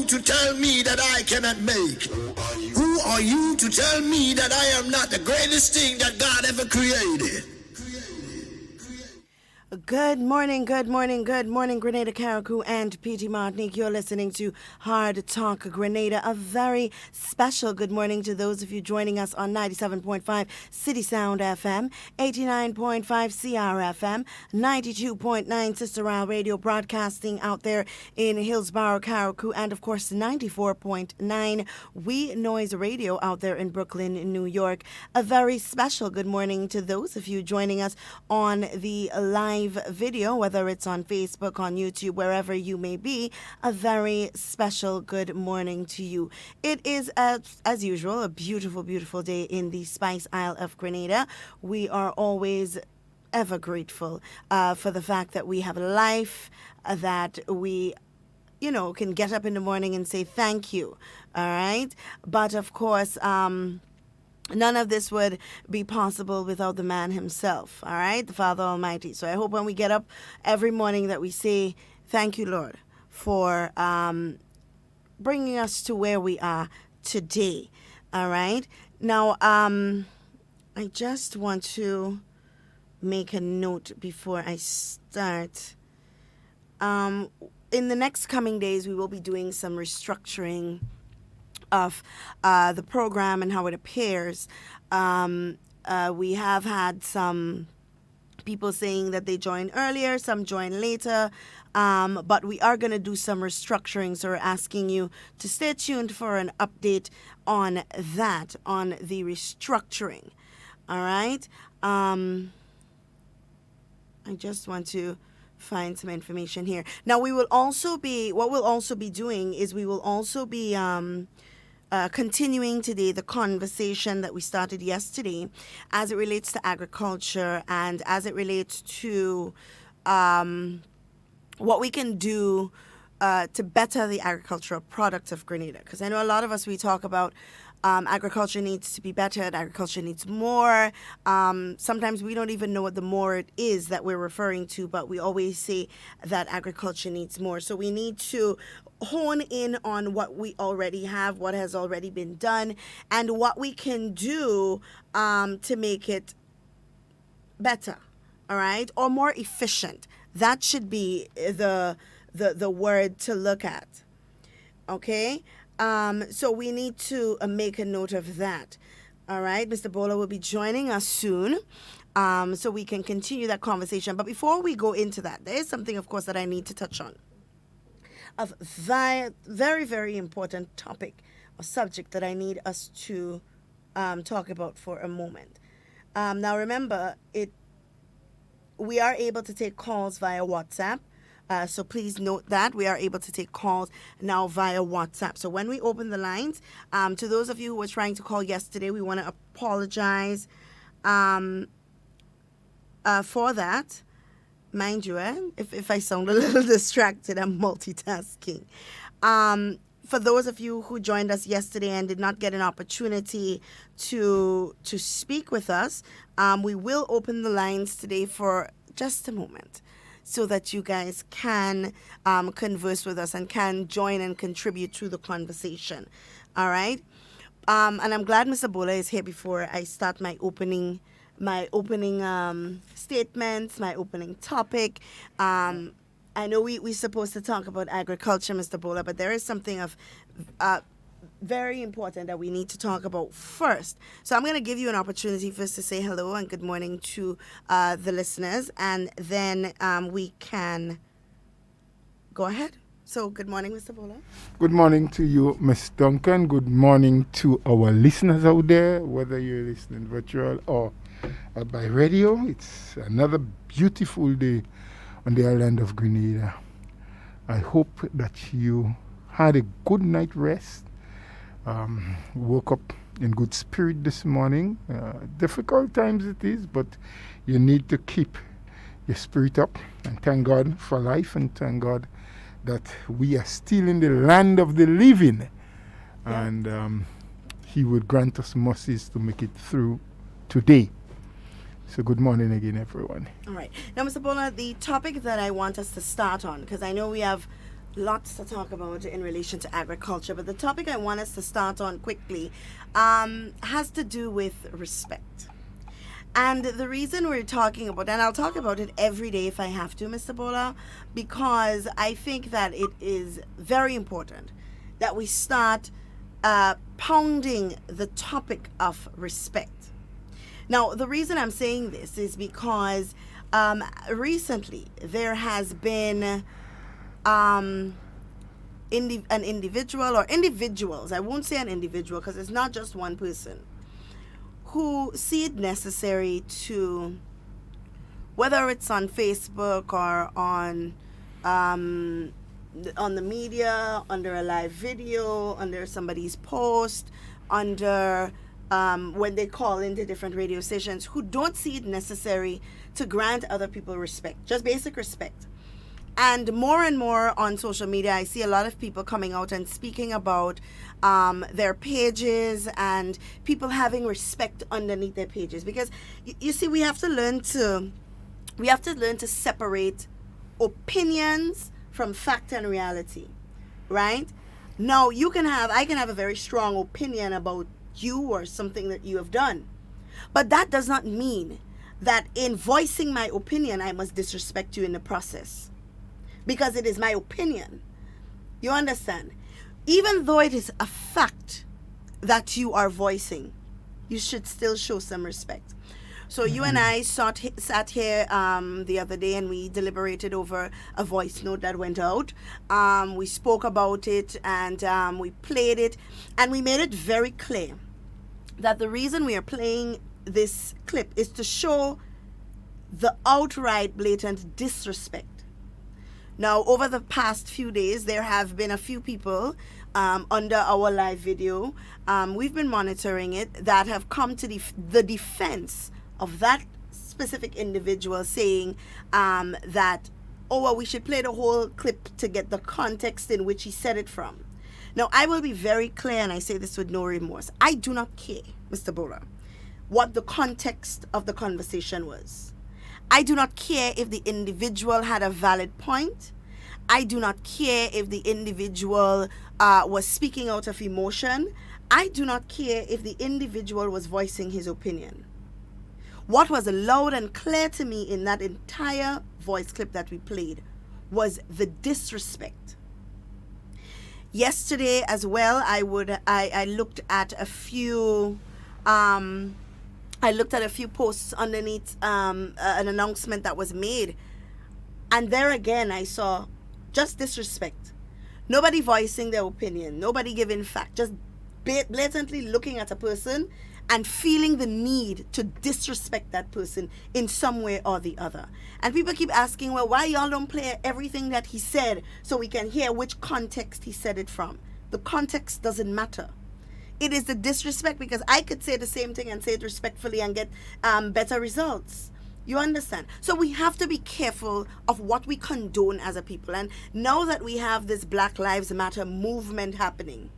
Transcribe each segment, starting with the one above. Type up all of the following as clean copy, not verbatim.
you to tell me that I cannot make? Who are you to tell me that I am not the greatest thing that God ever created? Good morning, Grenada, Carriacou, and PT Martinique. You're listening to Hard Talk Grenada. A very special good morning to those of you joining us on 97.5 CitysoundFM, 89.5 CRFM, 92.9 Sister Isle Radio, broadcasting out there in Hillsborough, Carriacou, and of course 94.9 We Noise Radio out there in Brooklyn, New York. A very special good morning to those of you joining us on the live video, whether it's on Facebook, on YouTube, wherever you may be. A very special good morning to you. It is, as usual, a beautiful, beautiful day in the Spice Isle of Grenada. We are always ever grateful for the fact that we have life, that we can get up in the morning and say thank you. All right. But of course, none of this would be possible without the man himself, all right, the Father Almighty. So I hope when we get up every morning that we say, thank you, Lord, for bringing us to where we are today, all right? Now, I just want to make a note before I start. In the next coming days, we will be doing some restructuring of the program and how it appears. We have had some people saying that they joined earlier, some joined later, but we are going to do some restructuring, so we're asking you to stay tuned for an update on that, on the restructuring. All right? I just want to find some information here. Now, what we'll also be doing is we will also be continuing today the conversation that we started yesterday as it relates to agriculture and as it relates to what we can do to better the agricultural products of Grenada. Because I know a lot of us, we talk about agriculture needs to be bettered, agriculture needs more. Sometimes we don't even know what the more it is that we're referring to, but we always say that agriculture needs more. So we need to hone in on what we already have, what has already been done, and what we can do to make it better, all right, or more efficient. That should be the word to look at, okay? So we need to make a note of that. All right, Mr. Bola will be joining us soon, so we can continue that conversation. But before we go into that, there is something, of course, that I need to touch on. A very, very important topic or subject that I need us to talk about for a moment. Now, remember, we are able to take calls via WhatsApp. So please note that we are able to take calls now via WhatsApp. So when we open the lines, to those of you who were trying to call yesterday, we want to apologize for that. Mind you, if I sound a little distracted, I'm multitasking. For those of you who joined us yesterday and did not get an opportunity to speak with us, we will open the lines today for just a moment, so that you guys can converse with us and can join and contribute to the conversation. All right? And I'm glad Mr. Bola is here before I start my opening statements, my opening topic. I know we're supposed to talk about agriculture, Mr. Bola, but there is something of very important that we need to talk about first. So I'm going to give you an opportunity first to say hello and good morning to the listeners, and then we can go ahead. So good morning, Mr. Bola. Good morning to you, Ms. Duncan. Good morning to our listeners out there, whether you're listening virtual or by radio. It's another beautiful day on the island of Grenada. I hope that you had a good night rest. Woke up in good spirit this morning. Difficult times it is, but you need to keep your spirit up and thank God for life and thank God that we are still in the land of the living. Yeah. And He would grant us mercies to make it through today. So good morning again, everyone. All right. Now, Mr. Bola, the topic that I want us to start on, because I know we have Lots to talk about in relation to agriculture, but the topic I want us to start on quickly has to do with respect. And the reason we're talking about, and I'll talk about it every day if I have to, Mr. Bola, because I think that it is very important that we start pounding the topic of respect. Now, the reason I'm saying this is because recently there has been an individual or individuals, I won't say an individual because it's not just one person, who see it necessary to, whether it's on Facebook or on the media, under a live video, under somebody's post, under when they call into different radio stations, who don't see it necessary to grant other people respect, just basic respect. And more on social media, I see a lot of people coming out and speaking about their pages and people having respect underneath their pages. Because you see, we have to learn to separate opinions from fact and reality, right? Now, I can have a very strong opinion about you or something that you have done, but that does not mean that in voicing my opinion, I must disrespect you in the process. Because it is my opinion. You understand? Even though it is a fact that you are voicing, you should still show some respect. So you and I sat here the other day and we deliberated over a voice note that went out. We spoke about it and we played it, and we made it very clear that the reason we are playing this clip is to show the outright blatant disrespect. Now, over the past few days, there have been a few people under our live video, we've been monitoring it, that have come to the defense of that specific individual, saying that, we should play the whole clip to get the context in which he said it from. Now, I will be very clear, and I say this with no remorse. I do not care, Mr. Bola, what the context of the conversation was. I do not care if the individual had a valid point. I do not care if the individual was speaking out of emotion. I do not care if the individual was voicing his opinion. What was loud and clear to me in that entire voice clip that we played was the disrespect. Yesterday as well, I looked at a few posts underneath an announcement that was made. And there again, I saw just disrespect. Nobody voicing their opinion. Nobody giving fact. Just blatantly looking at a person and feeling the need to disrespect that person in some way or the other. And people keep asking, well, why y'all don't play everything that he said so we can hear which context he said it from? The context doesn't matter. It is the disrespect, because I could say the same thing and say it respectfully and get better results. You understand? So we have to be careful of what we condone as a people. And now that we have this Black Lives Matter movement happening,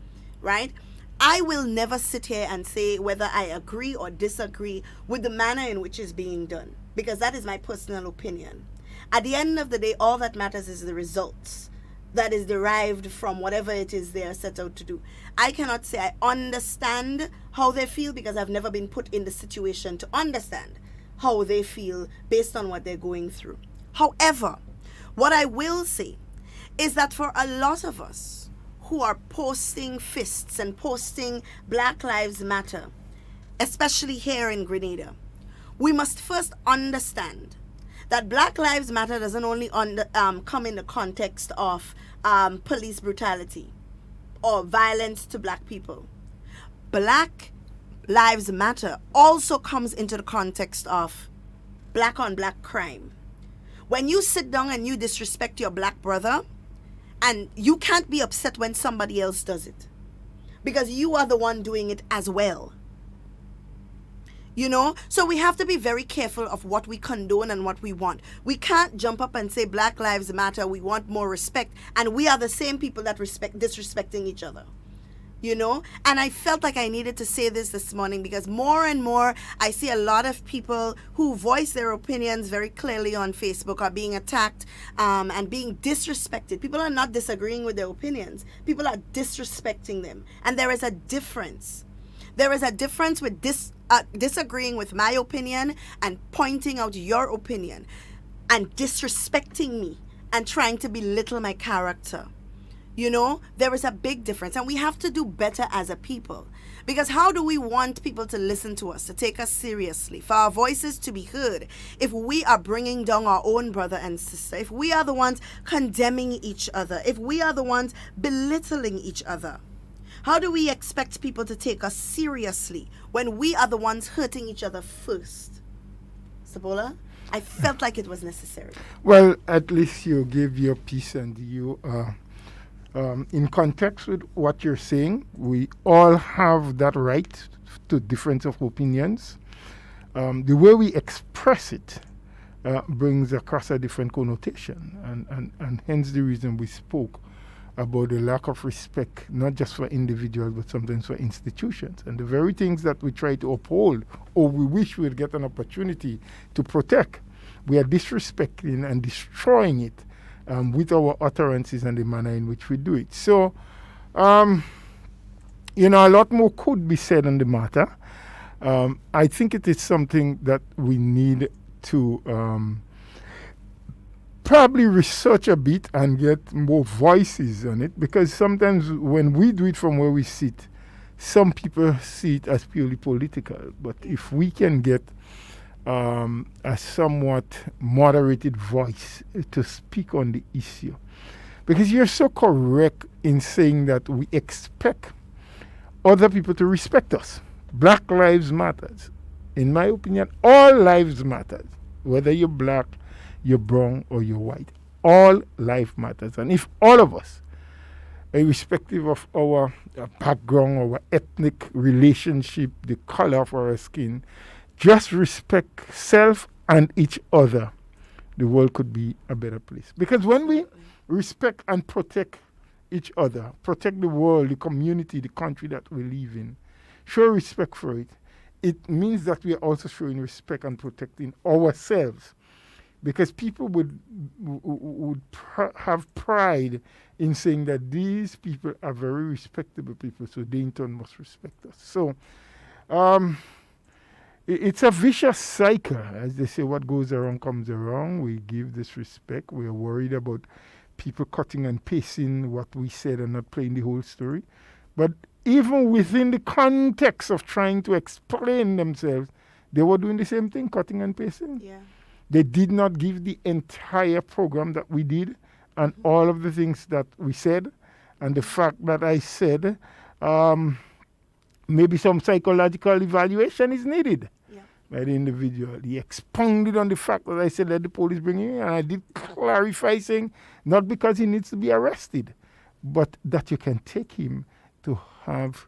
right? I will never sit here and say whether I agree or disagree with the manner in which it's being done, because that is my personal opinion. At the end of the day, all that matters is the results that is derived from whatever it is they are set out to do. I cannot say I understand how they feel, because I've never been put in the situation to understand how they feel based on what they're going through. However, what I will say is that for a lot of us who are posting fists and posting Black Lives Matter, especially here in Grenada, we must first understand that Black Lives Matter doesn't only come in the context of police brutality or violence to black people. Black Lives Matter also comes into the context of black on black crime. When you sit down and you disrespect your black brother, and you can't be upset when somebody else does it, because you are the one doing it as well. You know, so we have to be very careful of what we condone and what we want. We can't jump up and say Black Lives Matter, we want more respect, and we are the same people that disrespecting each other. you know? And I felt like I needed to say this morning because more and more I see a lot of people who voice their opinions very clearly on Facebook are being attacked and being disrespected. People are not disagreeing with their opinions. People are disrespecting them. And there is a difference. There is a difference with disagreeing with my opinion and pointing out your opinion and disrespecting me and trying to belittle my character. You know, there is a big difference, and we have to do better as a people. Because how do we want people to listen to us, to take us seriously, for our voices to be heard, if we are bringing down our own brother and sister, if we are the ones condemning each other, if we are the ones belittling each other? How do we expect people to take us seriously when we are the ones hurting each other first? Sabola, I felt like it was necessary. Well, at least you gave your piece, and you in context with what you're saying. We all have that right to difference of opinions. The way we express it brings across a different connotation, and hence the reason we spoke about the lack of respect, not just for individuals, but sometimes for institutions. And the very things that we try to uphold, or we wish we'd get an opportunity to protect, we are disrespecting and destroying it with our utterances and the manner in which we do it. So, you know, a lot more could be said on the matter. I think it is something that we need to probably research a bit and get more voices on it, because sometimes when we do it from where we sit, some people see it as purely political. But if we can get a somewhat moderated voice to speak on the issue, because you're so correct in saying that we expect other people to respect us. Black lives matters. In my opinion, all lives matter, whether you're black, you're brown, or you're white. All life matters. And if all of us, irrespective of our background, our ethnic relationship, the color of our skin, just respect self and each other, the world could be a better place. Because when we respect and protect each other, protect the world, the community, the country that we live in, show respect for it, it means that we are also showing respect and protecting ourselves. Because people would have pride in saying that these people are very respectable people, so they in turn must respect us. So it's a vicious cycle. As they say, what goes around comes around. We give this respect. We're worried about people cutting and pasting what we said and not playing the whole story. But even within the context of trying to explain themselves, they were doing the same thing, cutting and pasting. Yeah. They did not give the entire program that we did and all of the things that we said, and the fact that I said maybe some psychological evaluation is needed by the individual. He expounded on the fact that I said let the police bring him in, and I did clarify saying not because he needs to be arrested, but that you can take him to have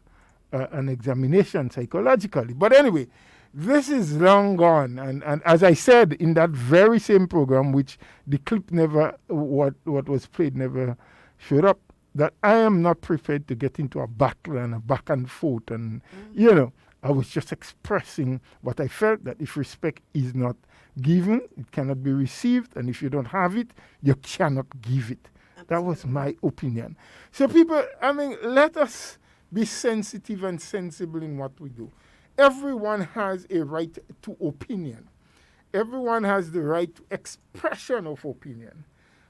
an examination psychologically. But anyway, this is long gone, and as I said in that very same program, which the clip never, what was played never showed up, that I am not prepared to get into a battle and a back and forth, and you know, I was just expressing what I felt, that if respect is not given, it cannot be received, and if you don't have it, you cannot give it. Absolutely. That was my opinion. So people, I mean, let us be sensitive and sensible in what we do. Everyone has a right to opinion. Everyone has the right to expression of opinion.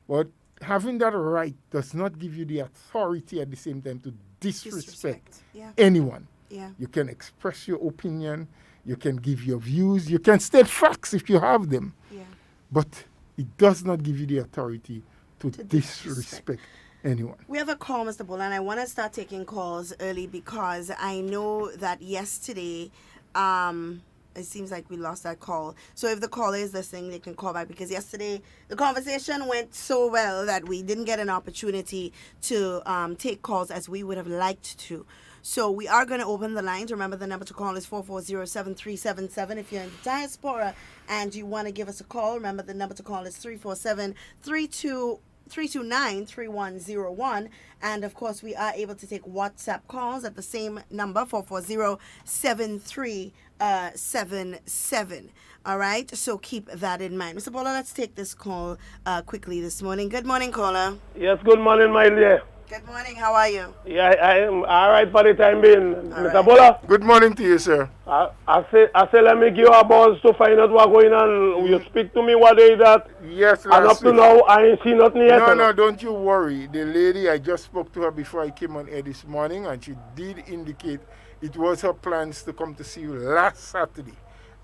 But having that right does not give you the authority at the same time to disrespect anyone. Yeah. You can express your opinion. You can give your views. You can state facts if you have them. Yeah. But it does not give you the authority to disrespect anyone. We have a call, Mr. Bull, and I want to start taking calls early because I know that yesterday, it seems like we lost that call. So if the caller is listening, they can call back, because yesterday the conversation went so well that we didn't get an opportunity to take calls as we would have liked to. So we are going to open the lines. Remember, the number to call is 440-7377. If you're in the diaspora and you want to give us a call, remember the number to call is 347-32 329-3101. And of course, we are able to take WhatsApp calls at the same number, 440-7377. All right, so keep that in mind. Mr. Paula, let's take this call quickly this morning. Good morning, caller. Yes, good morning, my dear. Good morning, how are you? Yeah, I am all right for the time being. All Mr. right. Bola, Good morning to you, sir. I say, let me give you a buzz to find out what's going on. You speak to me what day that, Yes, and up last to week. now, I ain't seen nothing yet. No, don't you worry. The lady, I just spoke to her before I came on air this morning, and she did indicate it was her plans to come to see you last Saturday.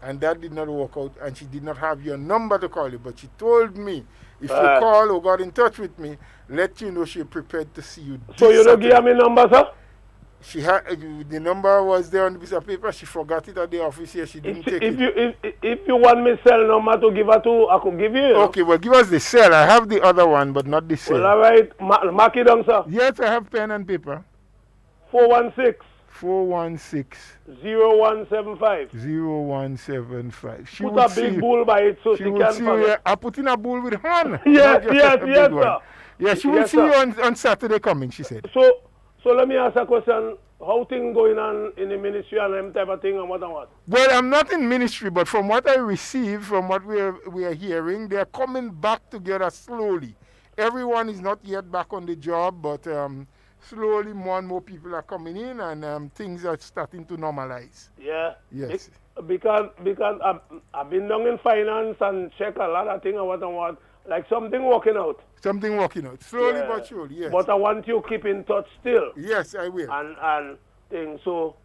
And that did not work out, and she did not have your number to call you. But she told me, if you call or got in touch with me, let you know she's prepared to see you. So you don't Saturday. give me number, sir? She had the number was there on the piece of paper. She forgot it at the office here. She didn't take it. If you want me cell number to give her to, I could give you. Okay, well, give us the cell. I have the other one, but not the cell. Well, all right. Mark it down, sir. Yes, I have pen and paper. 416 416 0175. 0175. She Put would a see big you. bull by it so She she would can see you. forget. I put in a bull with horn. Yes, not just yes, a big yes, one. sir. Yeah, she will Yes, see sir. you on Saturday coming, she said. So let me ask a question. How things going on in the ministry and them type of thing and what and what? Well, I'm not in ministry, but from what I receive, from what we are hearing, they're coming back together slowly. Everyone is not yet back on the job, but slowly more and more people are coming in, and things are starting to normalize. Yeah. Yes. Because I've been down in finance and check a lot of things and what. Like something working out. Something working out. Slowly Yeah. but surely, yes. But I want you to keep in touch still. Yes, I will. And things. So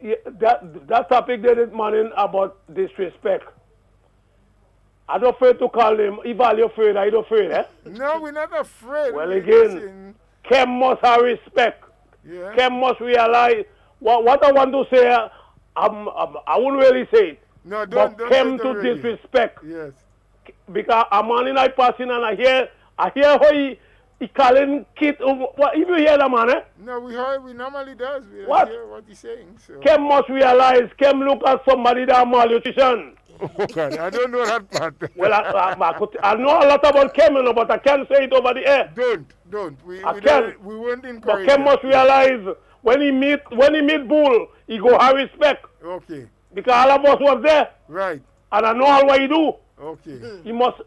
yeah, that topic there this morning about disrespect. I'm not afraid to call him. If you're afraid, I'm not afraid, eh? No, we're not afraid. Well, We're again, listening. Kem must have respect. Yeah. Kem must realize what I want to say. I wouldn't really say it. No, But don't Kem say it to already. disrespect. Yes. Because a man in I passing and I hear how he calling kid. What if you hear the man, eh? No, we normally does. We What? hear what he's saying. So. Kem must realize. Kem look at somebody that malnutrition. Oh God, I don't know that part. Well, I know a lot about Kem, but I can't say it over the air. Don't. We I won't But encourage. Kem must that. realize when he meet Bull, he go have respect. Okay. Because all of us was there, Right. and I know all what he do. Okay. He must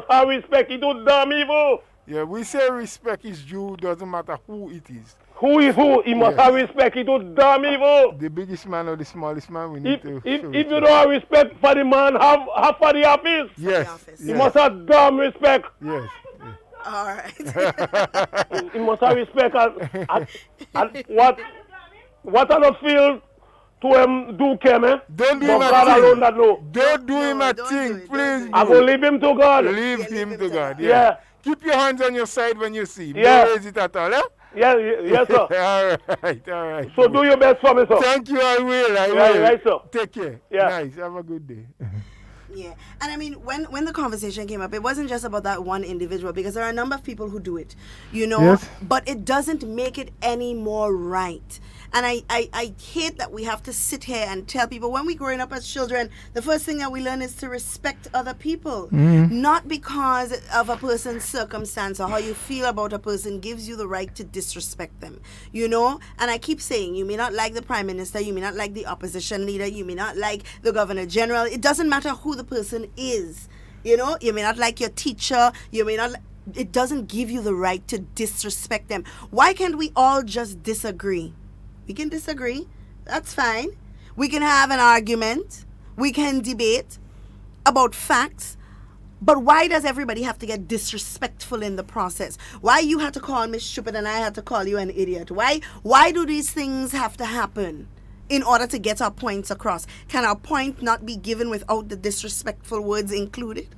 have respect. He do damn evil. Yeah, we say respect is due. Doesn't matter who it is. Who is who? He must Yes. have respect. He do damn evil. The biggest man or the smallest man, we need to. If show you respect. don't have respect for the man, have for the office. Yes. office. He Yes. must have damn respect. Yes. All right. He must have respect. And what I don't feel to him do Kem, eh? Don't do But him God a alone thing. that know. Don't do him a don't thing, do it, don't please. do it. I will leave him to God. Leave Yeah, him leave to him to God. God. Yeah. Keep your hands on your side when you see him. Yeah. Don't raise it at all, eh? Yes, sir. all right. So do your best for me, sir. Thank you, I will. Right, sir. Take care. Yeah. Nice. Have a good day. Yeah, and I mean, when the conversation came up, it wasn't just about that one individual, because there are a number of people who do it, you know, Yes. but it doesn't make it any more right. And I hate that we have to sit here and tell people, when we're growing up as children, the first thing that we learn is to respect other people. Not because of a person's circumstance or how you feel about a person gives you the right to disrespect them, you know. And I keep saying, you may not like the prime minister, you may not like the opposition leader, you may not like the governor general. It doesn't matter who the person is, you know. You may not like your teacher, you may not it doesn't give you the right to disrespect them. Why can't we all just disagree? We can disagree. That's fine. We can have an argument. We can debate about facts. But why does everybody have to get disrespectful in the process? Why you had to call me stupid and I had to call you an idiot? Why do these things have to happen in order to get our points across? Can our point not be given without the disrespectful words included?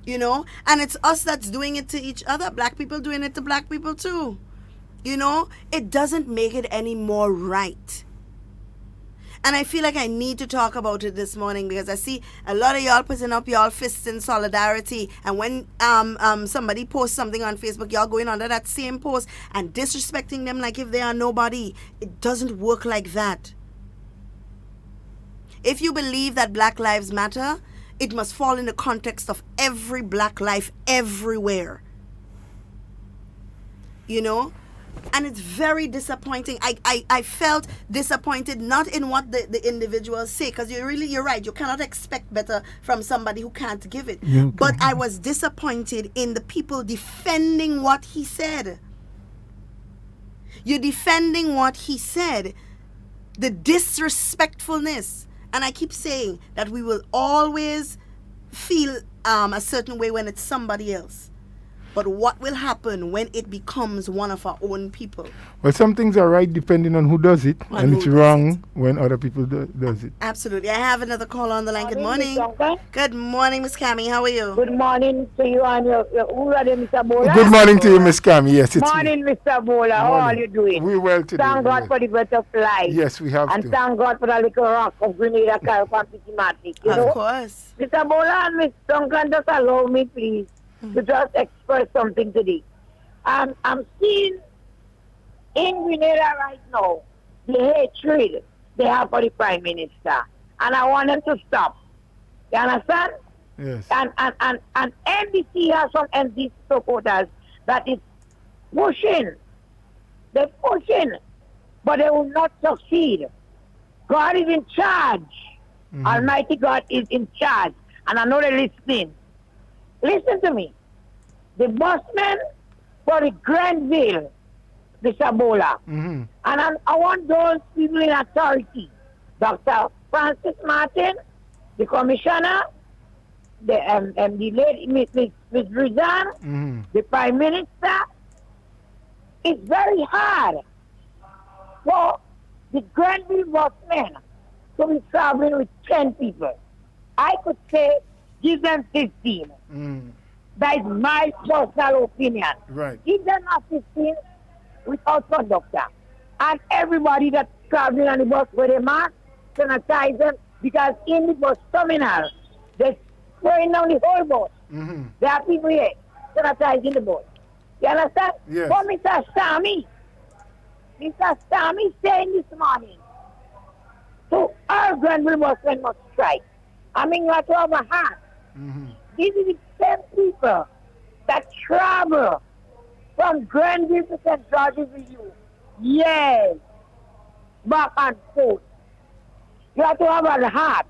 You know? And it's us that's doing it to each other. Black people doing it to black people too. You know, it doesn't make it any more right. And I feel like I need to talk about it this morning, because I see a lot of y'all putting up y'all fists in solidarity. And when somebody posts something on Facebook, y'all going under that same post and disrespecting them like if they are nobody. It doesn't work like that. If you believe that Black Lives Matter, it must fall in the context of every black life everywhere. you know. And it's very disappointing. I felt disappointed not in what the individuals say, because you're right. You cannot expect better from somebody who can't give it. Yeah, but I was disappointed in the people defending what he said. You're defending what he said. The disrespectfulness. And I keep saying that we will always feel a certain way when it's somebody else. But what will happen when it becomes one of our own people? Well, some things are right depending on who does it, and it's wrong when other people does it. Absolutely. I have another call on the line. Good morning. Good morning, Miss Cammy. How are you? Good morning to you and your who are they, Mr. Bola? Good morning to you, Miss Cammy. Yes, it's morning, Mr. Bola. How are you doing? We're well today. Thank God for the breath of life. Yes, we have and to. Thank God for the little rock of Grenada, Carriacou, you know? Of course. Mr. Bola and Miss Duncan, just allow me, please, to just express something today. I'm seeing in Grenada right now the hatred they have for the Prime Minister. And I want them to stop. You understand? Yes. And NDC has some NDC supporters that is pushing. They're pushing. But they will not succeed. God is in charge. Almighty God is in charge. And I know they're listening. Listen to me. The busman for the Grenville, the Sabola. And I want those people in authority. Dr. Francis Martin, the commissioner, the lady, Miss Rizan, the Prime Minister. It's very hard for the Grenville busmen to be traveling with 10 people. I could say give them 15. That is my personal opinion. Right. Give them a 15 without conductor. And everybody that's traveling on the bus with a mask, sanitize them, because in the bus terminal, they're spraying down the whole bus. There are people here sanitizing the bus. You understand? Yes. But Mr. Stami saying this morning, so our Grenville busmen must strike. I mean, you have to have a heart. These are the same people that travel from Grenville to St. George's Review. Yes. Back and forth. You have to have a heart.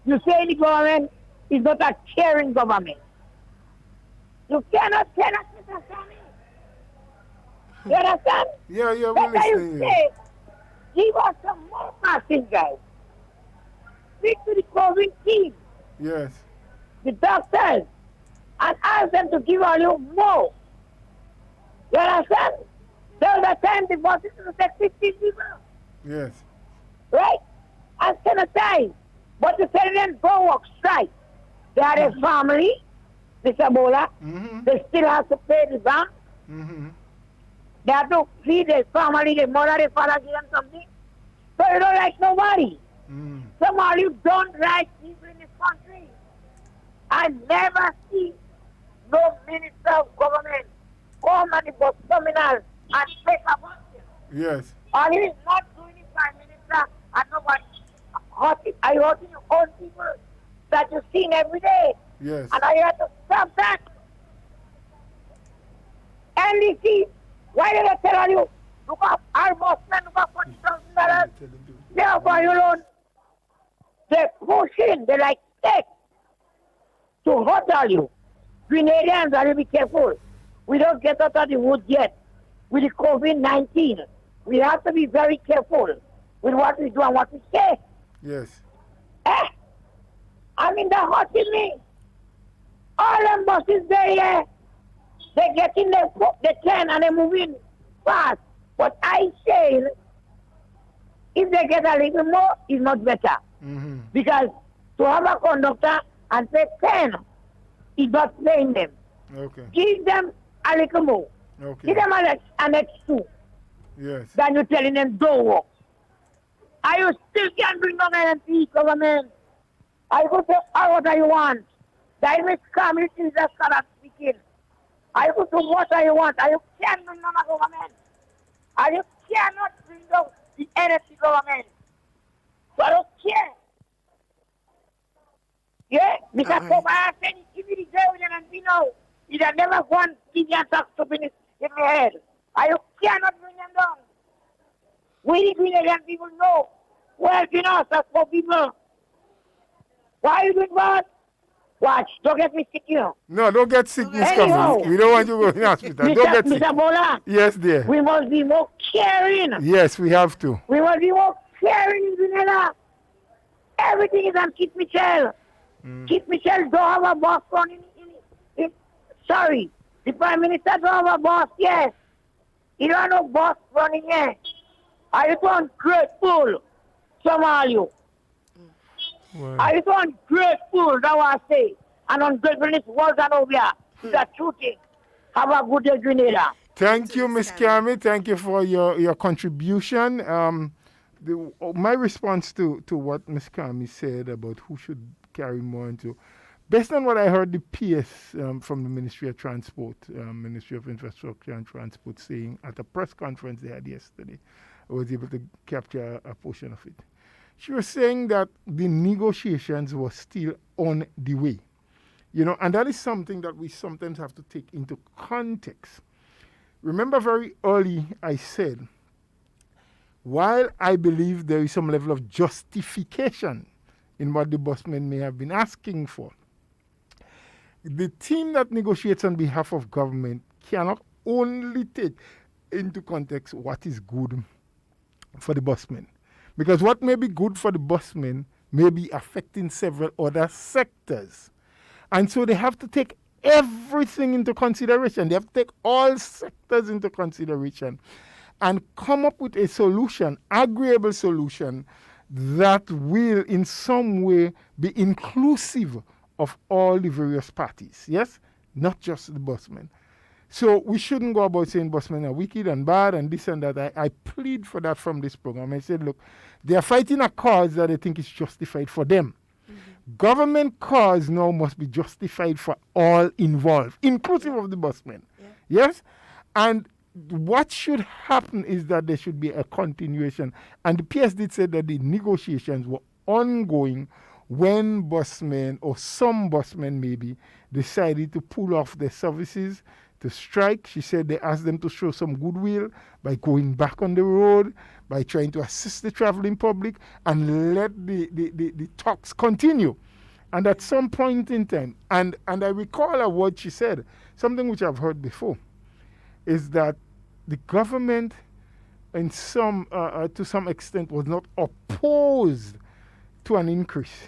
You say the government is not a caring government. You cannot tell us, Mr. Sammy. You understand? Yeah, we're Better you listening. say, give us some more passengers. Speak to the COVID team, Yes. the doctors, and ask them to give all you more. You understand? There was a time the buses would take 15 people, Yes. right? And sanitize. But to tell them go work strike. They are a family, Mr. Bola. They still have to pay the bank. They have to feed their family, their mother, their father, give them something. So you don't like nobody. Some of you don't like people in this country. I never see no minister of government come at the bus terminal and take a bus. Yes. Or he is not doing it, Prime Minister, and nobody. I hurting your own people that you've seen every day. Yes. And I have to stop that. NDC, why did I tell you? Look up, our bossman, look up $40,000. Therefore, you know, they're pushing, they're like steak to hotel you. Grenadians are to be careful. We don't get out of the woods yet with the COVID-19. We have to be very careful with what we do and what we say. Yes. I mean, they're hurting me. All them buses there, they get in the 10 and they're moving fast. But I say, if they get a little more, it's not better. Because to have a conductor and say 10, is not paying them. Okay. Give them a little more. Okay. Give them an extra. Yes. Then you're telling them don't work. Are you still can bring down NMP government? I go to what do you want? That is coming Jesus God speaking. I go to what do you want? You can't bring down a government. You cannot bring down the NMP government. So I don't care. Yeah, because Koba said he give me the jail with NMP now. He had never gone give you a tax up in my head. I cannot bring them down. We the Grenadian people know who helping us as poor people. Why are you doing bad? Watch, don't get me sick, you know. No, don't get sick, Miss Anyhow. Campbell. We don't want you to go in hospital. Don't get sick. Mr. Bola, Yes, dear. we must be more caring. Yes, we have to. We must be more caring in Grenada. Everything is on Keith Mitchell. Keith Mitchell don't have a boss running in. Sorry, the Prime Minister don't have a boss, yes. He don't have no boss running here. I just ungrateful, Somalia. Well, I just ungrateful, that was I say. And ungratefulness was an over. The truth is. Have a good day, Grenada. thank you, Miss Cami. Thank you for your contribution. My response to what Miss Cami said about who should carry more into, based on what I heard the PS from the Ministry of Transport, Ministry of Infrastructure and Transport, saying at a press conference they had yesterday, I was able to capture a portion of it. She was saying that the negotiations were still on the way. And that is something that we sometimes have to take into context. Remember very early I said, while I believe there is some level of justification in what the busmen may have been asking for, the team that negotiates on behalf of government cannot only take into context what is good for the busmen. Because what may be good for the busmen may be affecting several other sectors. And so they have to take everything into consideration. They have to take all sectors into consideration and come up with a solution, agreeable solution, that will in some way be inclusive of all the various parties. Yes? Not just the busmen. So we shouldn't go about saying busmen are wicked and bad and this and that. I plead for that from this program. I said, look, they are fighting a cause that I think is justified for them. Government cause now must be justified for all involved, inclusive of the busmen. Yeah. Yes? And what should happen is that there should be a continuation. And the PS did say that the negotiations were ongoing when busmen, or some busmen maybe, decided to pull off their services, to strike. She said they asked them to show some goodwill by going back on the road, by trying to assist the traveling public and let the talks continue. And at some point in time, and I recall a word she said, something which I've heard before, is that the government in to some extent was not opposed to an increase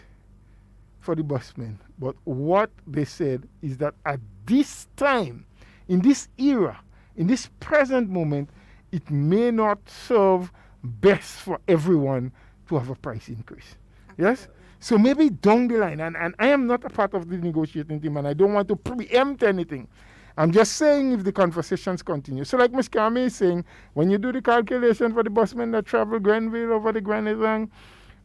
for the busmen. But what they said is that at this time, in this era, in this present moment, it may not serve best for everyone to have a price increase. Yes? So maybe down the line, and I am not a part of the negotiating team and I don't want to preempt anything. I'm just saying if the conversations continue. So like Ms. Kami is saying, when you do the calculation for the busmen that travel Grenville over the Grenada,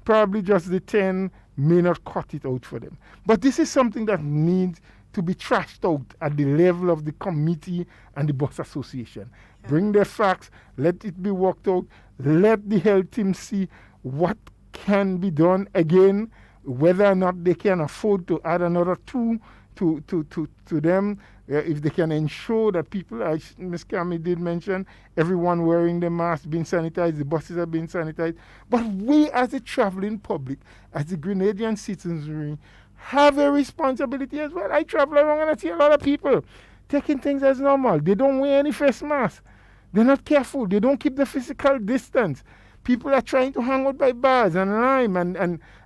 probably just the 10 may not cut it out for them. But this is something that needs to be trashed out at the level of the committee and the bus association. Bring their facts, let it be worked out, let the health team see what can be done again, whether or not they can afford to add another 2 to them, if they can ensure that people, as Ms. Kami did mention, everyone wearing the mask, being sanitized, the buses are being sanitized. But we as the traveling public, as the Grenadian citizenry, have a responsibility as well. I travel around and I see a lot of people taking things as normal. They don't wear any face mask. They're not careful. They don't keep the physical distance. People are trying to hang out by bars and lime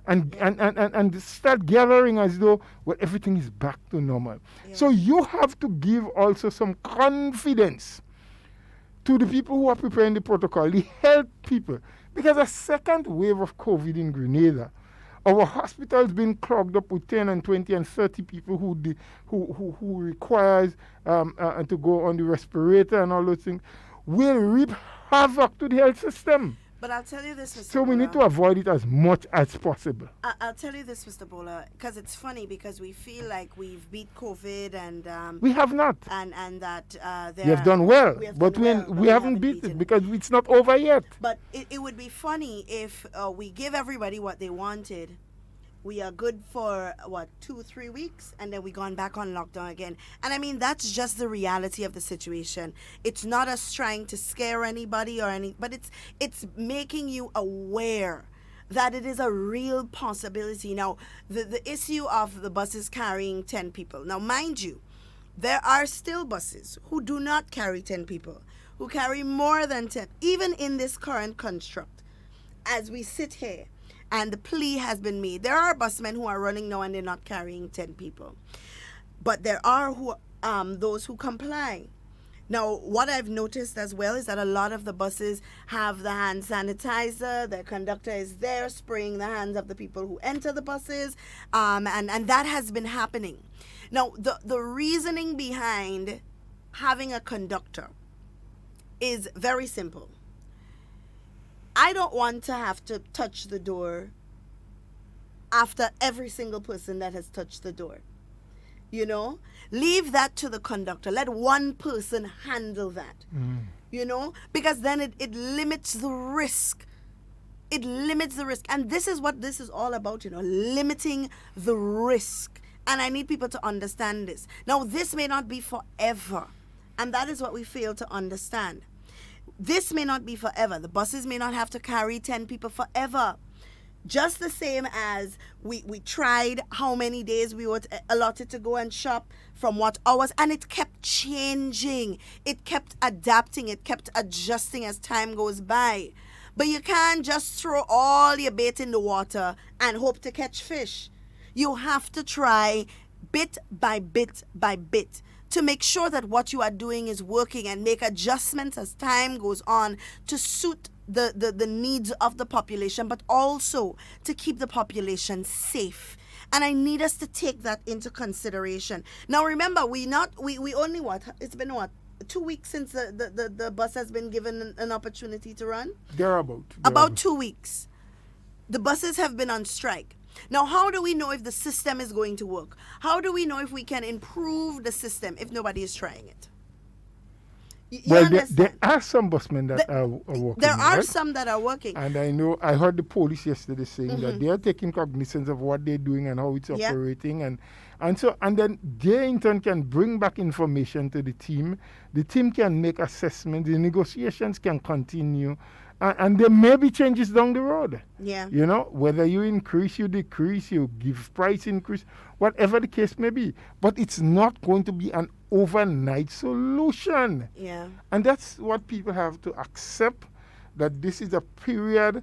and start gathering as though everything is back to normal. Yeah. So you have to give also some confidence to the people who are preparing the protocol, the health people, because a second wave of COVID in Grenada, our hospitals been clogged up with 10 and 20 and 30 people who requires to go on the respirator and all those things, will reap havoc to the health system. But I'll tell you this, Mr. So we need to avoid it as much as possible. I'll tell you this, Mr. Bola, because it's funny because we feel like we've beat COVID and... we have not. And that... we have done well, but we haven't beat it because it's not over yet. But it would be funny if we give everybody what they wanted we are good for 2-3 weeks, and then we gone back on lockdown again. And I mean, that's just the reality of the situation. It's not us trying to scare anybody but it's making you aware that it is a real possibility. Now, the issue of the buses carrying 10 people. Now, mind you, there are still buses who do not carry 10 people, who carry more than 10, even in this current construct. As we sit here, and the plea has been made, there are busmen who are running now and they're not carrying 10 people. But there are those who comply. Now, what I've noticed as well is that a lot of the buses have the hand sanitizer. The conductor is there spraying the hands of the people who enter the buses, and that has been happening. Now, the reasoning behind having a conductor is very simple. I don't want to have to touch the door after every single person that has touched the door. You know, leave that to the conductor. Let one person handle that. You know, because then it limits the risk. It limits the risk. And this is what this is all about, you know, limiting the risk. And I need people to understand this. Now, this may not be forever. And that is what we fail to understand. This may not be forever. The buses may not have to carry 10 people forever. Just the same as we tried how many days we were allotted to go and shop, from what hours, and it kept changing. It kept adapting. It kept adjusting as time goes by. But you can't just throw all your bait in the water and hope to catch fish. You have to try bit by bit by bit to make sure that what you are doing is working, and make adjustments as time goes on to suit the needs of the population, but also to keep the population safe. And I need us to take that into consideration. Now, remember, we only it's been 2 weeks since the bus has been given an opportunity to run? About 2 weeks. The buses have been on strike. Now, how do we know if the system is going to work? How do we know if we can improve the system if nobody is trying it? There are some busmen that are working. There are some that are working. And I heard the police yesterday saying that they are taking cognizance of what they're doing and how it's operating. And then they in turn can bring back information to the team. The team can make assessments. The negotiations can continue. And there may be changes down the road. Yeah. You know, whether you increase, you decrease, you give price increase, whatever the case may be. But it's not going to be an overnight solution. Yeah. And that's what people have to accept, that this is a period.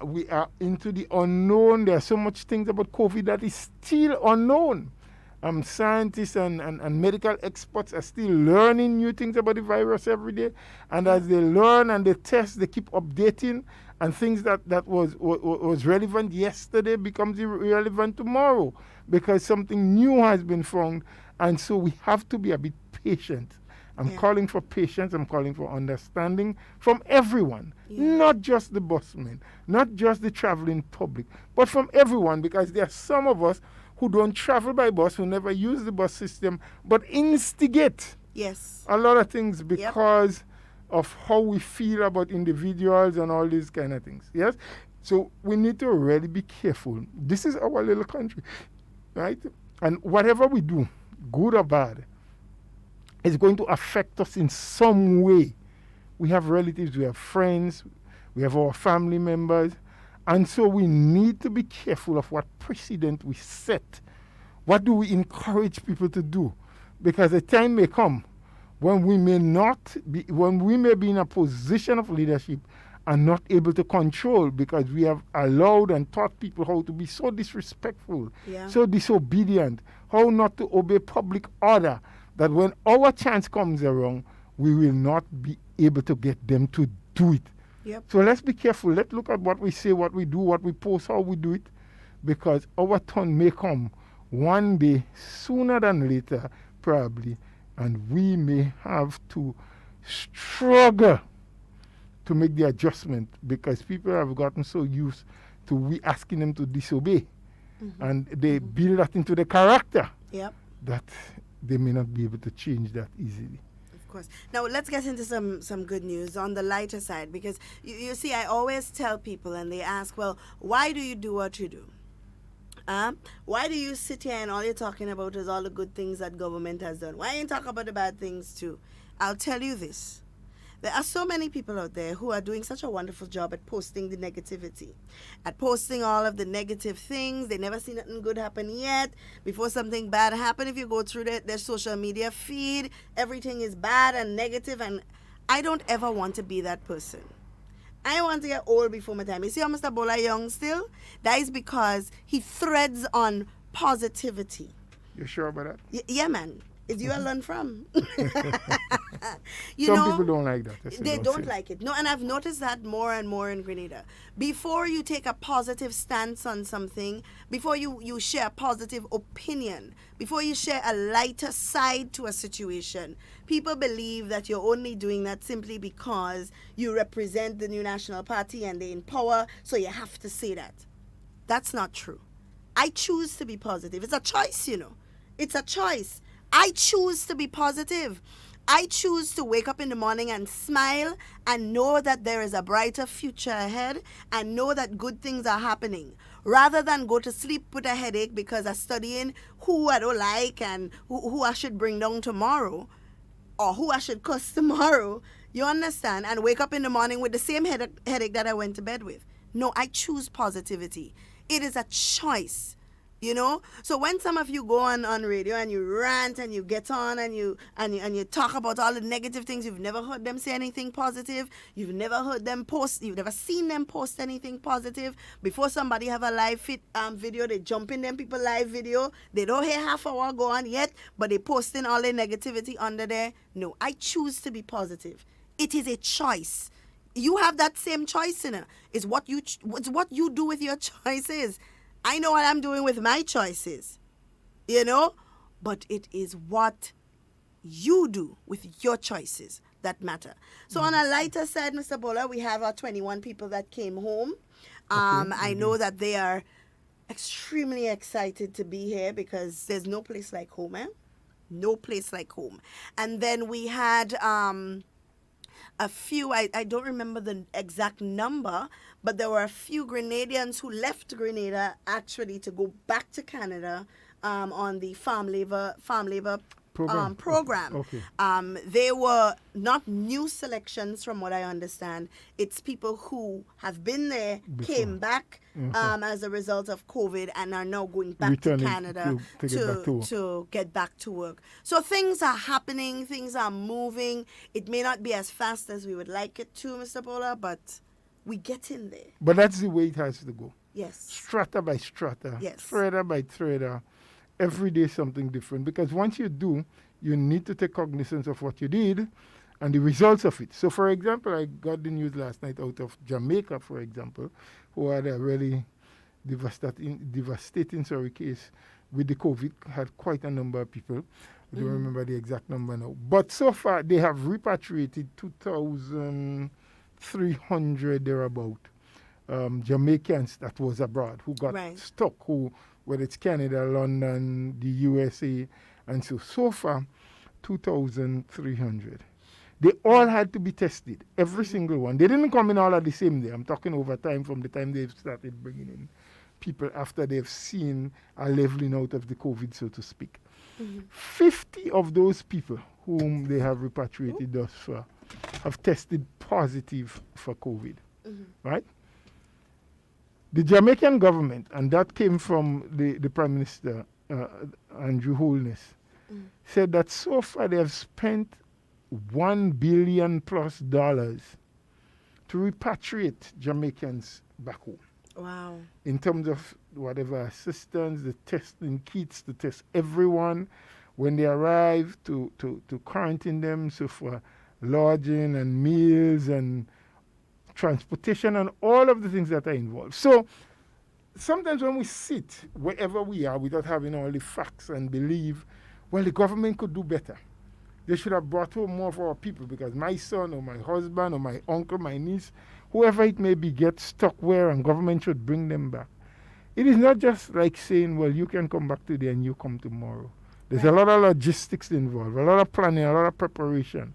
We are into the unknown. There are so much things about COVID that is still unknown. Scientists and medical experts are still learning new things about the virus every day. And as they learn and they test, they keep updating. And things that was relevant yesterday becomes irrelevant tomorrow, because something new has been found. And so we have to be a bit patient. I'm calling for patience. I'm calling for understanding from everyone, not just the busmen, not just the traveling public, but from everyone, because there are some of us who don't travel by bus, who never use the bus system, but instigate a lot of things because of how we feel about individuals and all these kind of things. Yes? So we need to really be careful. This is our little country, right? And whatever we do, good or bad, is going to affect us in some way. We have relatives, we have friends, we have our family members. And so we need to be careful of what precedent we set. What do we encourage people to do? Because a time may come when we may be in a position of leadership and not able to control, because we have allowed and taught people how to be so disrespectful, so disobedient, how not to obey public order, that when our chance comes around, we will not be able to get them to do it. Yep. So let's be careful. Let's look at what we say, what we do, what we post, how we do it, because our turn may come one day, sooner than later, probably, and we may have to struggle to make the adjustment, because people have gotten so used to we asking them to disobey, and they build that into the character that they may not be able to change that easily. Course. Now let's get into some good news on the lighter side, because you see, I always tell people, and they ask, well, why do you do what you do? Why do you sit here and all you're talking about is all the good things that government has done? Why ain't talk about the bad things too? I'll tell you this. There are so many people out there who are doing such a wonderful job at posting the negativity, at posting all of the negative things. They never see nothing good happen yet. Before something bad happen, if you go through their social media feed, everything is bad and negative, and I don't ever want to be that person. I want to get old before my time. You see how Mr. Bola young still? That is because he threads on positivity. You sure about that? Yeah, man. It's you I learn from. Some people don't like that. They don't like it. No, and I've noticed that more and more in Grenada. Before you take a positive stance on something, before you share a positive opinion, before you share a lighter side to a situation, people believe that you're only doing that simply because you represent the New National Party and they're in power, so you have to say that. That's not true. I choose to be positive. It's a choice, you know. It's a choice. I choose to be positive. I choose to wake up in the morning and smile and know that there is a brighter future ahead and know that good things are happening, rather than go to sleep with a headache because I'm studying who I don't like and who I should bring down tomorrow or who I should cuss tomorrow. You understand? And wake up in the morning with the same headache that I went to bed with. No, I choose positivity. It is a choice. You know, so when some of you go on radio and you rant and you get on and you talk about all the negative things, you've never heard them say anything positive. You've never heard them post. You've never seen them post anything positive. Before somebody have a live video, they jump in them people live video. They don't hear half hour go on yet, but they posting all their negativity under there. No, I choose to be positive. It is a choice. You have that same choice in it. It's what you do with your choices. I know what I'm doing with my choices, you know, but it is what you do with your choices that matter. So on a lighter side, Mr. Bola, we have our 21 people that came home. I know that they are extremely excited to be here because there's no place like home, No place like home. And then we had a few, I don't remember the exact number, but there were a few Grenadians who left Grenada actually to go back to Canada on the farm labor program. Okay. They were not new selections from what I understand. It's people who have been there, came back as a result of COVID and are now going back to Canada to get back to work. So things are happening, things are moving. It may not be as fast as we would like it to, Mr. Bola, but we get in there. But that's the way it has to go. Yes. Strata by strata. Yes. Threader by threader. Every day something different. Because once you do, you need to take cognizance of what you did and the results of it. So, for example, I got the news last night out of Jamaica, for example, who had a really devastating case with the COVID, had quite a number of people. I don't remember the exact number now. But so far, they have repatriated 2,300 thereabout Jamaicans that was abroad who got stuck, whether it's Canada, London, the USA, and so far, 2,300. They all had to be tested, every single one. They didn't come in all at the same day. I'm talking over time, from the time they've started bringing in people after they've seen a leveling out of the COVID, so to speak. 50 of those people whom they have repatriated thus far have tested positive for COVID, right? The Jamaican government, and that came from the Prime Minister, Andrew Holness, said that so far they have spent $1 billion plus to repatriate Jamaicans back home. Wow. In terms of whatever assistance, the testing kits to test everyone when they arrive, to quarantine them, so for lodging and meals and transportation and all of the things that are involved. So sometimes when we sit wherever we are without having all the facts and believe, well, the government could do better. They should have brought home more of our people, because my son or my husband or my uncle, my niece, whoever it may be, gets stuck where, and government should bring them back. It is not just like saying, well, you can come back today and you come tomorrow. There's a lot of logistics involved, a lot of planning, a lot of preparation.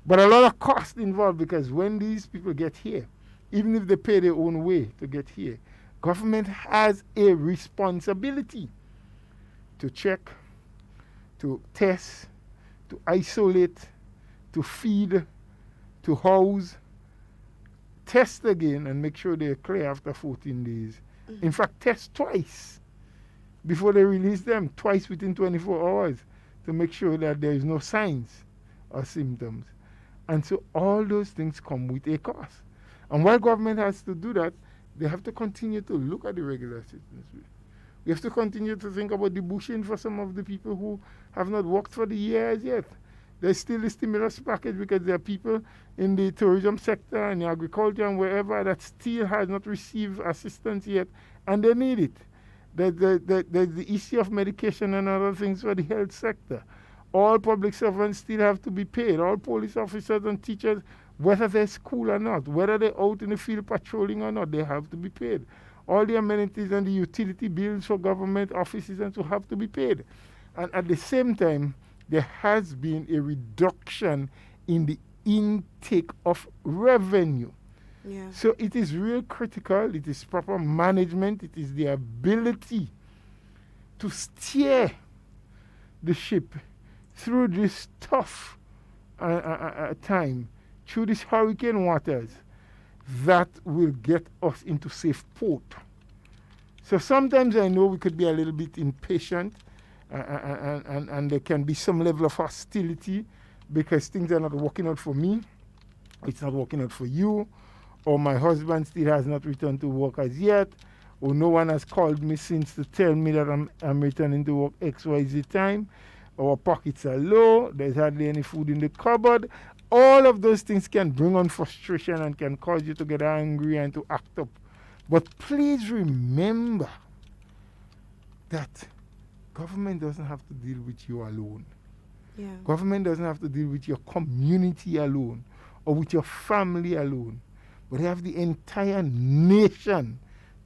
But a lot of cost involved, because when these people get here, even if they pay their own way to get here, Government has a responsibility to check, to test, to isolate, to feed, to house, test again and make sure they're clear after 14 days. Mm-hmm. In fact, test twice before they release them, twice within 24 hours to make sure that there is no signs or symptoms. And so all those things come with a cost. And while government has to do that, they have to continue to look at the regular citizens. We have to continue to think about the bushing for some of the people who have not worked for the years yet. There's still a stimulus package because there are people in the tourism sector and the agriculture and wherever that still has not received assistance yet, and they need it. There's the issue of medication and other things for the health sector. All public servants still have to be paid. All police officers and teachers, whether they're school or not, whether they're out in the field patrolling or not, they have to be paid. All the amenities and the utility bills for government offices and so have to be paid. And at the same time, there has been a reduction in the intake of revenue. Yeah. So it is real critical. It is proper management. It is the ability to steer the ship through this tough time, through these hurricane waters, that will get us into safe port. So sometimes I know we could be a little bit impatient and there can be some level of hostility because things are not working out for me, it's not working out for you, or my husband still has not returned to work as yet, or no one has called me since to tell me that I'm returning to work XYZ time, our pockets are low, there's hardly any food in the cupboard. All of those things can bring on frustration and can cause you to get angry and to act up. But please remember that government doesn't have to deal with you alone. Yeah. Government doesn't have to deal with your community alone or with your family alone. But they have the entire nation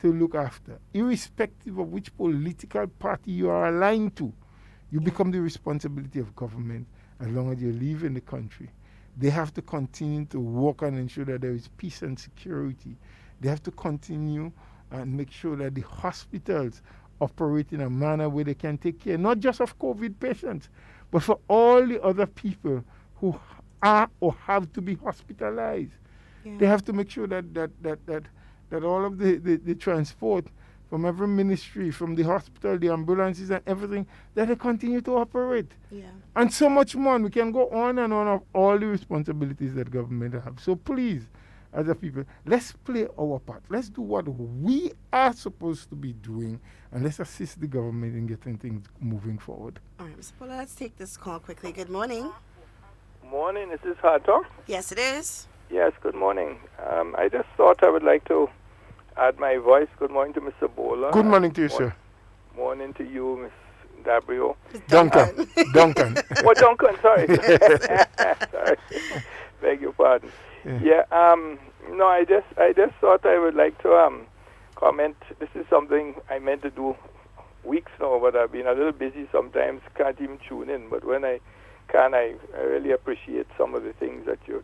to look after. Irrespective of which political party you are aligned to, you become the responsibility of government as long as you live in the country. They have to continue to work and ensure that there is peace and security. They have to continue and make sure that the hospitals operate in a manner where they can take care not just of COVID patients, but for all the other people who are or have to be hospitalized. Yeah. They have to make sure that all of the transport from every ministry, from the hospital, the ambulances and everything, that they continue to operate. Yeah. And so much more. We can go on and on of all the responsibilities that government have. So please, as a people, let's play our part. Let's do what we are supposed to be doing, and let's assist the government in getting things moving forward. All right, Mr. Paula, let's take this call quickly. Good morning. Morning. Is this HARDTALK? Yes, it is. Yes, good morning. I just thought I would like to add my voice. Good morning to Mr. Bowler. Good morning to you, sir. Morning to you, Miss W. Duncan. Duncan. Oh, Duncan, sorry. Sorry. Beg your pardon. No, I just thought I would like to comment. This is something I meant to do weeks now, but I've been a little busy sometimes, can't even tune in. But when I can, I really appreciate some of the things that you're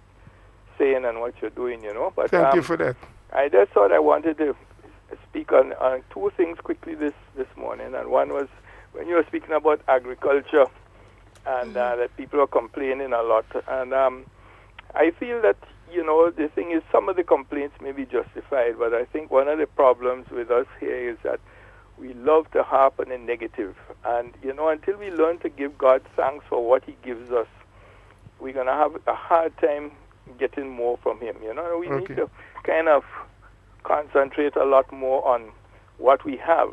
saying and what you're doing, you know. But thank you for that. I just thought I wanted to speak on two things quickly this morning. And one was when you were speaking about agriculture and that people are complaining a lot. And I feel that, you know, the thing is some of the complaints may be justified, but I think one of the problems with us here is that we love to harp on the negative. And, you know, until we learn to give God thanks for what he gives us, we're going to have a hard time getting more from him. You know, we need to kind of concentrate a lot more on what we have.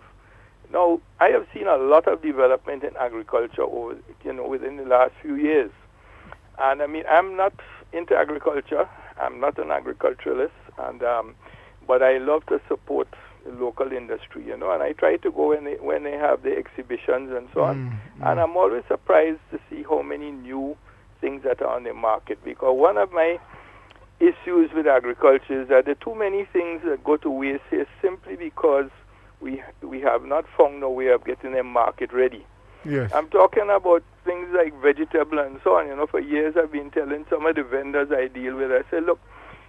Now, I have seen a lot of development in agriculture over, you know, within the last few years. And I mean, I'm not into agriculture. I'm not an agriculturalist, and but I love to support the local industry, you know. And I try to go when they have the exhibitions and so on. And I'm always surprised to see how many new things that are on the market. Because one of my issues with agriculture is that there are too many things that go to waste here simply because we have not found a way of getting them market ready. Yes. I'm talking about things like vegetable and so on. You know, for years I've been telling some of the vendors I deal with, I say, look,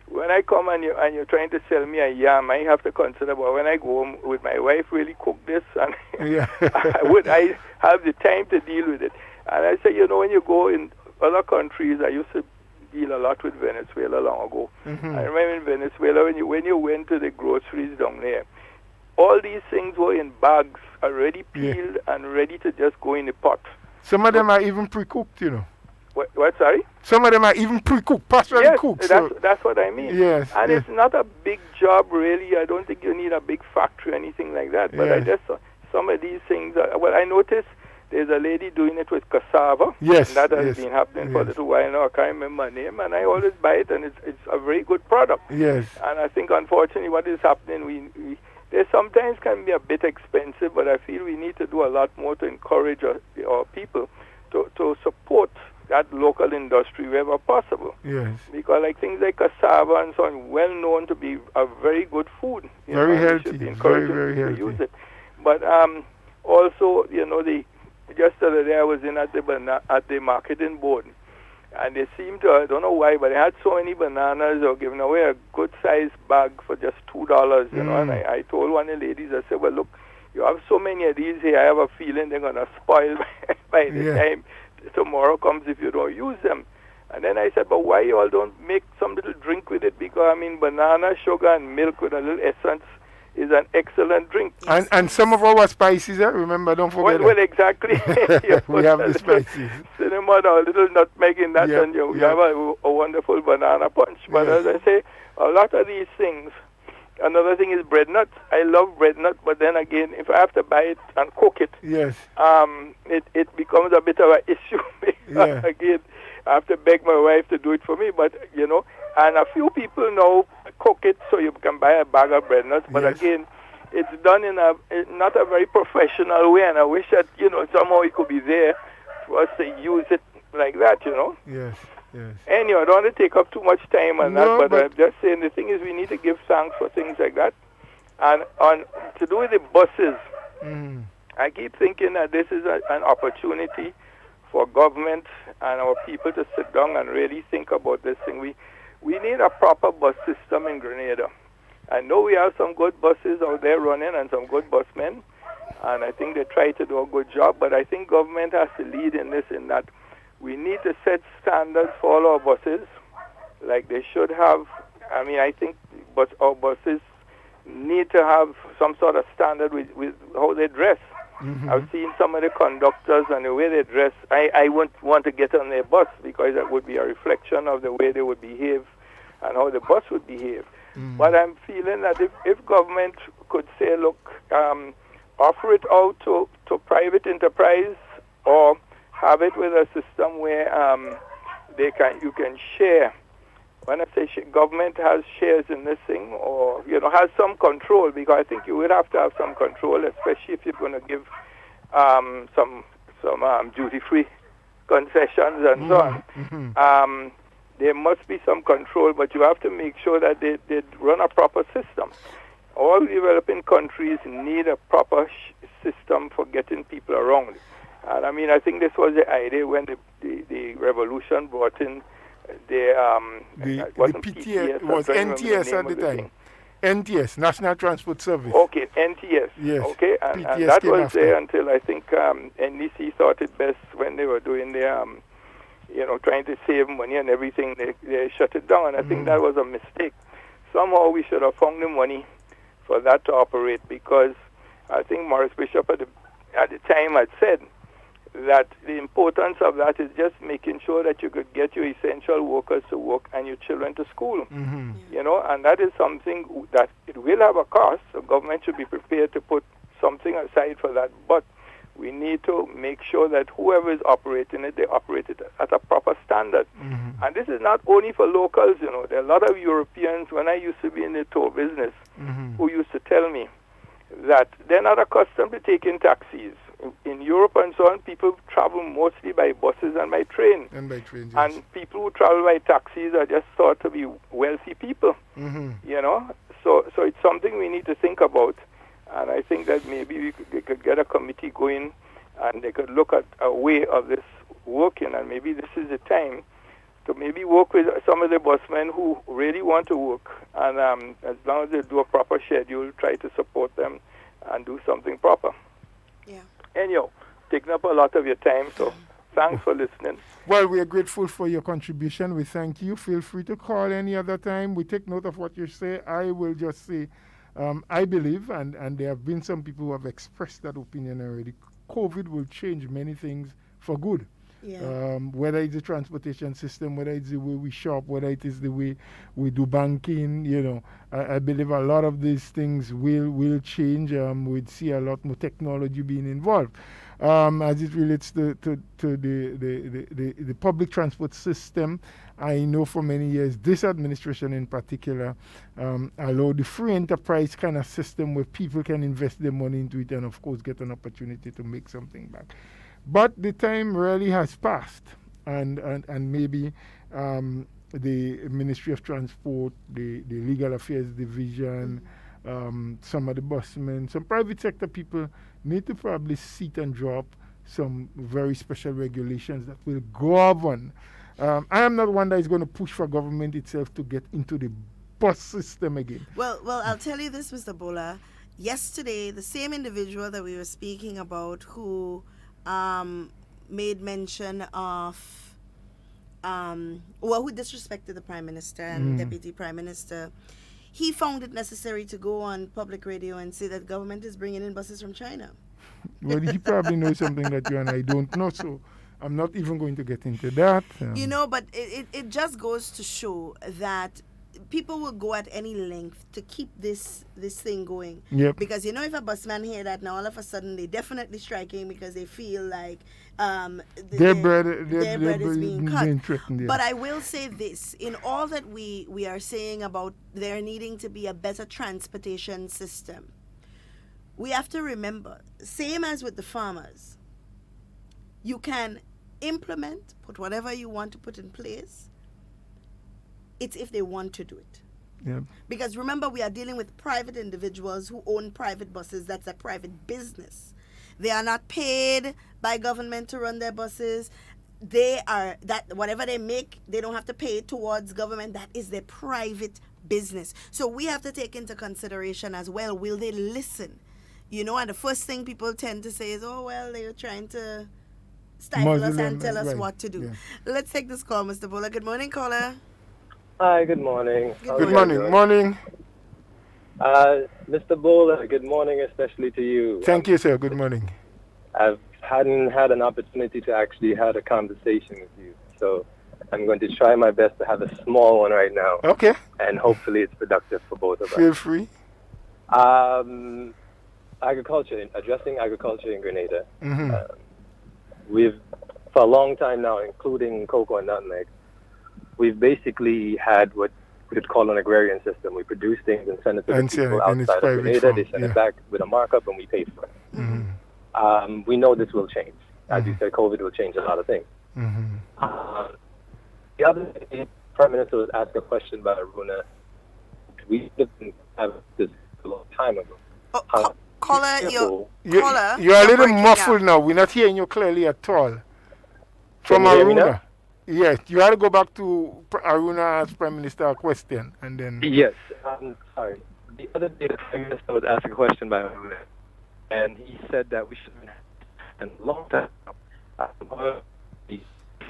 when I come and you're trying to sell me a yam, I have to consider, but when I go home, would my wife really cook this? And would I have the time to deal with it? And I say, when you go in other countries, I used to deal a lot with Venezuela long ago. Mm-hmm. I remember in Venezuela, when you went to the groceries down there, all these things were in bags, already peeled and ready to just go in the pot. Some of them are even pre-cooked, What, sorry? Some of them are even pre-cooked, partially cooked. That's what I mean. Yes. And it's not a big job, really. I don't think you need a big factory or anything like that. But I just, some of these things, I noticed there's a lady doing it with cassava. Yes. And that has been happening for a little while now. I can't remember her name. And I always buy it, and it's a very good product. Yes. And I think, unfortunately, what is happening, they sometimes can be a bit expensive, but I feel we need to do a lot more to encourage our people to support that local industry wherever possible. Yes. Because like things like cassava and so on, well known to be a very good food. Very healthy. Very, very to healthy. use it. But also, just the other day I was in at the marketing board, and they seemed to, I don't know why, but they had so many bananas or giving away a good sized bag for just $2, and I told one of the ladies, I said, well, look, you have so many of these here, I have a feeling they're going to spoil by the time tomorrow comes if you don't use them. And then I said, but why you all don't make some little drink with it? Because, banana, sugar, and milk with a little essence is an excellent drink. And some of our spices, remember, don't forget. Well, exactly. We have the spices. Cinnamon or a little nutmeg in that, and you have a wonderful banana punch. But as I say, a lot of these things. Another thing is bread nuts. I love bread nuts, but then again, if I have to buy it and cook it, it becomes a bit of an issue. Again, I have to beg my wife to do it for me. But and a few people now cook it so you can buy a bag of bread nuts. But again, it's done in not a very professional way, and I wish that somehow it could be there for us to use it like that. Yes. Yes. Anyway, I don't want to take up too much time on that, but I'm just saying the thing is we need to give thanks for things like that. And to do with the buses, I keep thinking that this is an opportunity for government and our people to sit down and really think about this thing. We need a proper bus system in Grenada. I know we have some good buses out there running and some good busmen, and I think they try to do a good job, but I think government has to lead in this, in that we need to set standards for all our buses, like they should have. I think our buses need to have some sort of standard with how they dress. I've seen some of the conductors and the way they dress. I wouldn't want to get on their bus because that would be a reflection of the way they would behave and how the bus would behave. But I'm feeling that if government could say, look, offer it out to private enterprise, or have it with a system where you can share. When I say government has shares in this thing, or has some control, because I think you would have to have some control, especially if you're going to give some duty-free concessions and so on. There must be some control, but you have to make sure that they run a proper system. All developing countries need a proper system for getting people around. And I think this was the idea when the revolution brought in the PTS, was NTS at the time. NTS, National Transport Service. Okay, NTS. Yes. Okay, and that was there until I think NDC thought it best when they were doing their, trying to save money and everything. They shut it down, and I think that was a mistake. Somehow we should have found the money for that to operate, because I think Morris Bishop at the time had said that the importance of that is just making sure that you could get your essential workers to work and your children to school. And that is something that it will have a cost, so government should be prepared to put something aside for that. But we need to make sure that whoever is operating it, they operate it at a proper standard. And this is not only for locals, there are a lot of Europeans, when I used to be in the tour business, who used to tell me that they're not accustomed to taking taxis. In Europe and so on, people travel mostly by buses and by train. And by trains, yes. And people who travel by taxis are just thought to be wealthy people, So it's something we need to think about. And I think that maybe they could get a committee going and they could look at a way of this working. And maybe this is the time to maybe work with some of the busmen who really want to work, and as long as they do a proper schedule, try to support them and do something proper. Yeah. Anyhow, taking up a lot of your time, so thanks for listening. Well, we are grateful for your contribution. We thank you. Feel free to call any other time. We take note of what you say. I will just say, I believe, and there have been some people who have expressed that opinion already, COVID will change many things for good. Yeah. Whether it's the transportation system, whether it's the way we shop, whether it is the way we do banking, I believe a lot of these things will change. We'd see a lot more technology being involved. As it relates to the public transport system, I know for many years this administration in particular allowed the free enterprise kind of system where people can invest their money into it and of course get an opportunity to make something back. But the time really has passed, and maybe the Ministry of Transport, the Legal Affairs Division, some of the busmen, some private sector people need to probably sit and drop some very special regulations that will govern. I am not one that is going to push for government itself to get into the bus system again. Well, I'll tell you this, Mr. Bola. Yesterday, the same individual that we were speaking about who made mention of, who disrespected the Prime Minister and Deputy Prime Minister, he found it necessary to go on public radio and say that government is bringing in buses from China. Well, he probably knows something that you and I don't know, so I'm not even going to get into that. But it just goes to show that people will go at any length to keep this thing going. Yep. Because if a busman hear that now, all of a sudden they definitely striking because they feel like their bread is being cut. threatened. Yeah. But I will say this, in all that we are saying about there needing to be a better transportation system, we have to remember, same as with the farmers, you can implement, put whatever you want to put in place. It's if they want to do it. Yep. Because remember, we are dealing with private individuals who own private buses. That's a private business. They are not paid by government to run their buses. Whatever they make, they don't have to pay towards government. That is their private business. So we have to take into consideration as well, will they listen? And the first thing people tend to say is, oh, well, they're trying to stifle us and tell us what to do. Yeah. Let's take this call, Mr. Bola. Good morning, caller. Hi, good morning. Good morning. Morning. Mr. Bowler, good morning, especially to you. Thank you, sir. Good morning. Hadn't had an opportunity to actually have a conversation with you, so I'm going to try my best to have a small one right now. Okay. And hopefully it's productive for both of us. Feel free. Addressing agriculture in Grenada. Mm-hmm. We've, for a long time now, including cocoa and nutmeg, we've basically had what we could call an agrarian system. We produce things and send it to the people outside of Grenada. They send it back with a markup and we pay for it. Mm-hmm. We know this will change. As you said, COVID will change a lot of things. Mm-hmm. The other day, the Prime Minister was asked a question by Aruna. We didn't have this a long time ago. Caller, you're a little muffled now. We're not hearing you clearly at all. From Aruna. Yes, you have to go back to Aruna as Prime Minister a question, and then... Yes, sorry. The other day, the Prime Minister was asked a question by Aruna, and he said that we should have a long time.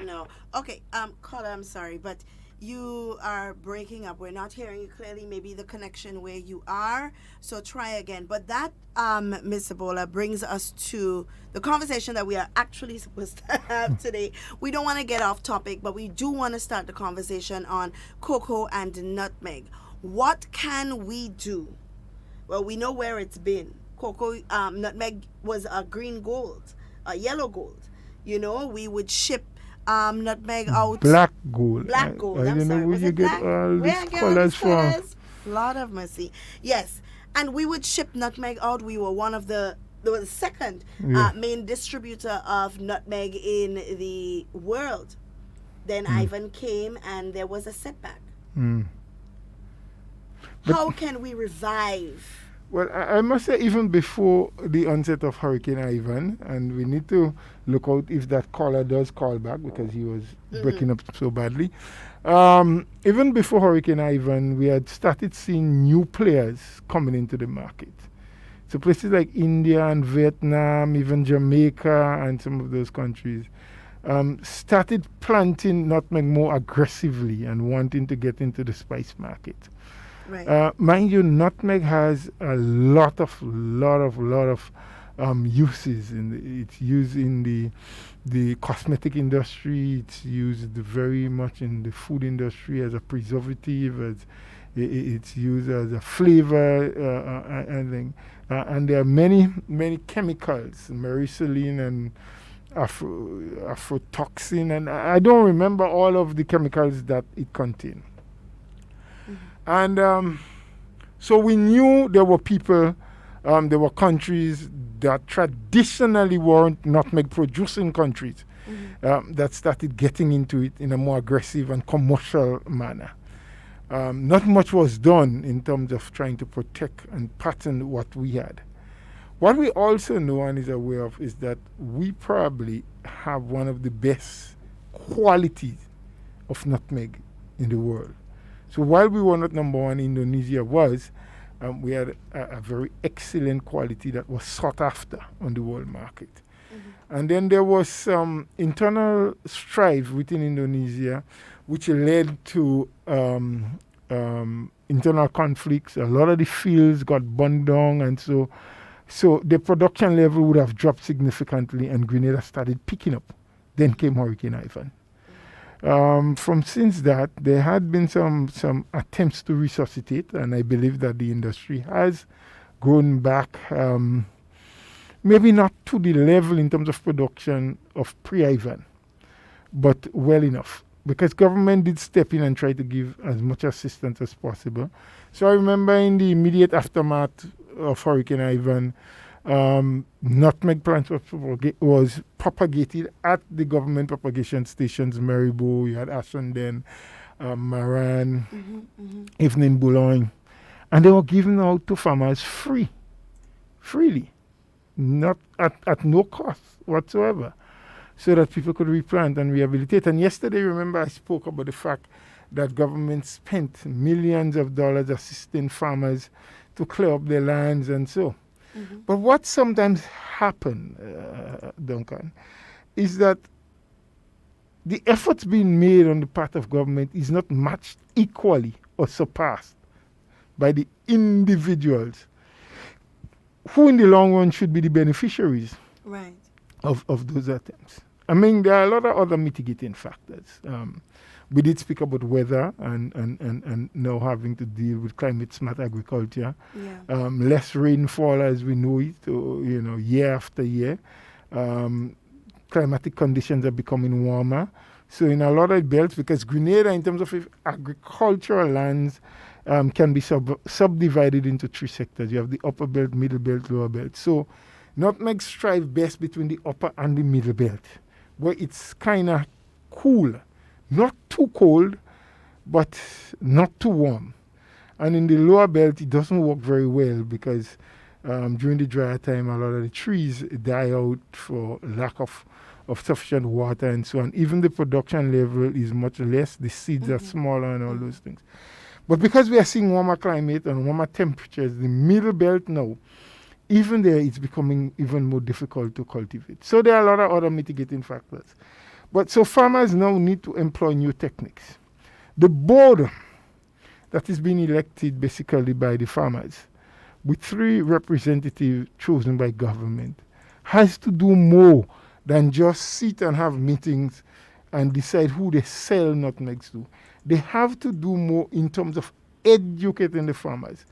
No. Okay, caller, I'm sorry, but you are breaking up. We're not hearing you clearly. Maybe the connection where you are. So try again. But that, Ms. Ebola, brings us to the conversation that we are actually supposed to have today. We don't want to get off topic, but we do want to start the conversation on cocoa and nutmeg. What can we do? Well, we know where it's been. Cocoa, nutmeg was a green gold, a yellow gold. We would ship nutmeg out. Black gold. I don't know where you get all these colors from. Lord of mercy. Yes. And we would ship nutmeg out. We were one of the second main distributor of nutmeg in the world. Then Ivan came and there was a setback. How can we revive Well, I must say, even before the onset of Hurricane Ivan, and we need to look out if that caller does call back because he was breaking up so badly. Even before Hurricane Ivan, we had started seeing new players coming into the market. So places like India and Vietnam, even Jamaica and some of those countries, started planting nutmeg more aggressively and wanting to get into the spice market. Right. Mind you, nutmeg has a lot of uses. It's used in the cosmetic industry. It's used very much in the food industry as a preservative. It's used as a flavor and there are many chemicals, myrcene and aflatoxin, and I don't remember all of the chemicals that it contained. And so we knew there were people, there were countries that traditionally weren't nutmeg producing countries that started getting into it in a more aggressive and commercial manner. Not much was done in terms of trying to protect and patent what we had. What we also know and is aware of is that we probably have one of the best qualities of nutmeg in the world. So while we were not number one, Indonesia was, we had a very excellent quality that was sought after on the world market. And then there was some internal strife within Indonesia, which led to internal conflicts. A lot of the fields got burned down, and so the production level would have dropped significantly, and Grenada started picking up. Then came Hurricane Ivan. From since that, there had been some attempts to resuscitate, and I believe that the industry has grown back, maybe not to the level in terms of production of pre-Ivan, but well enough, because government did step in and try to give as much assistance as possible. So I remember in the immediate aftermath of Hurricane Ivan, nutmeg plants was propagated at the government propagation stations, Maribo, you had Ashunden, Maran, even in Boulogne. And they were given out to farmers freely, not at no cost whatsoever, so that people could replant and rehabilitate. And yesterday, remember, I spoke about the fact that government spent millions of dollars assisting farmers to clear up their lands and so. But what sometimes happens, Duncan, is that the efforts being made on the part of government is not matched equally or surpassed by the individuals who in the long run should be the beneficiaries of those attempts. I mean, there are a lot of other mitigating factors. We did speak about weather and now having to deal with climate-smart agriculture. Less rainfall as we know it, year after year. Climatic conditions are becoming warmer. So in a lot of belts, because Grenada, in terms of agricultural lands, can be subdivided into three sectors. You have the upper belt, middle belt, lower belt. So nutmeg strive best between the upper and the middle belt, where it's kind of cool. Not too cold, but not too warm. And in the lower belt, it doesn't work very well because during the drier time, a lot of the trees die out for lack of sufficient water and so on. Even the production level is much less. The seeds are smaller and all those things. But because we are seeing warmer climate and warmer temperatures, the middle belt now, even there, it's becoming even more difficult to cultivate. So there are a lot of other mitigating factors. But so farmers now need to employ new techniques. The board that is being elected basically by the farmers, with 3 representatives chosen by government, has to do more than just sit and have meetings and decide who they sell nutmegs to. They have to do more in terms of educating the farmers,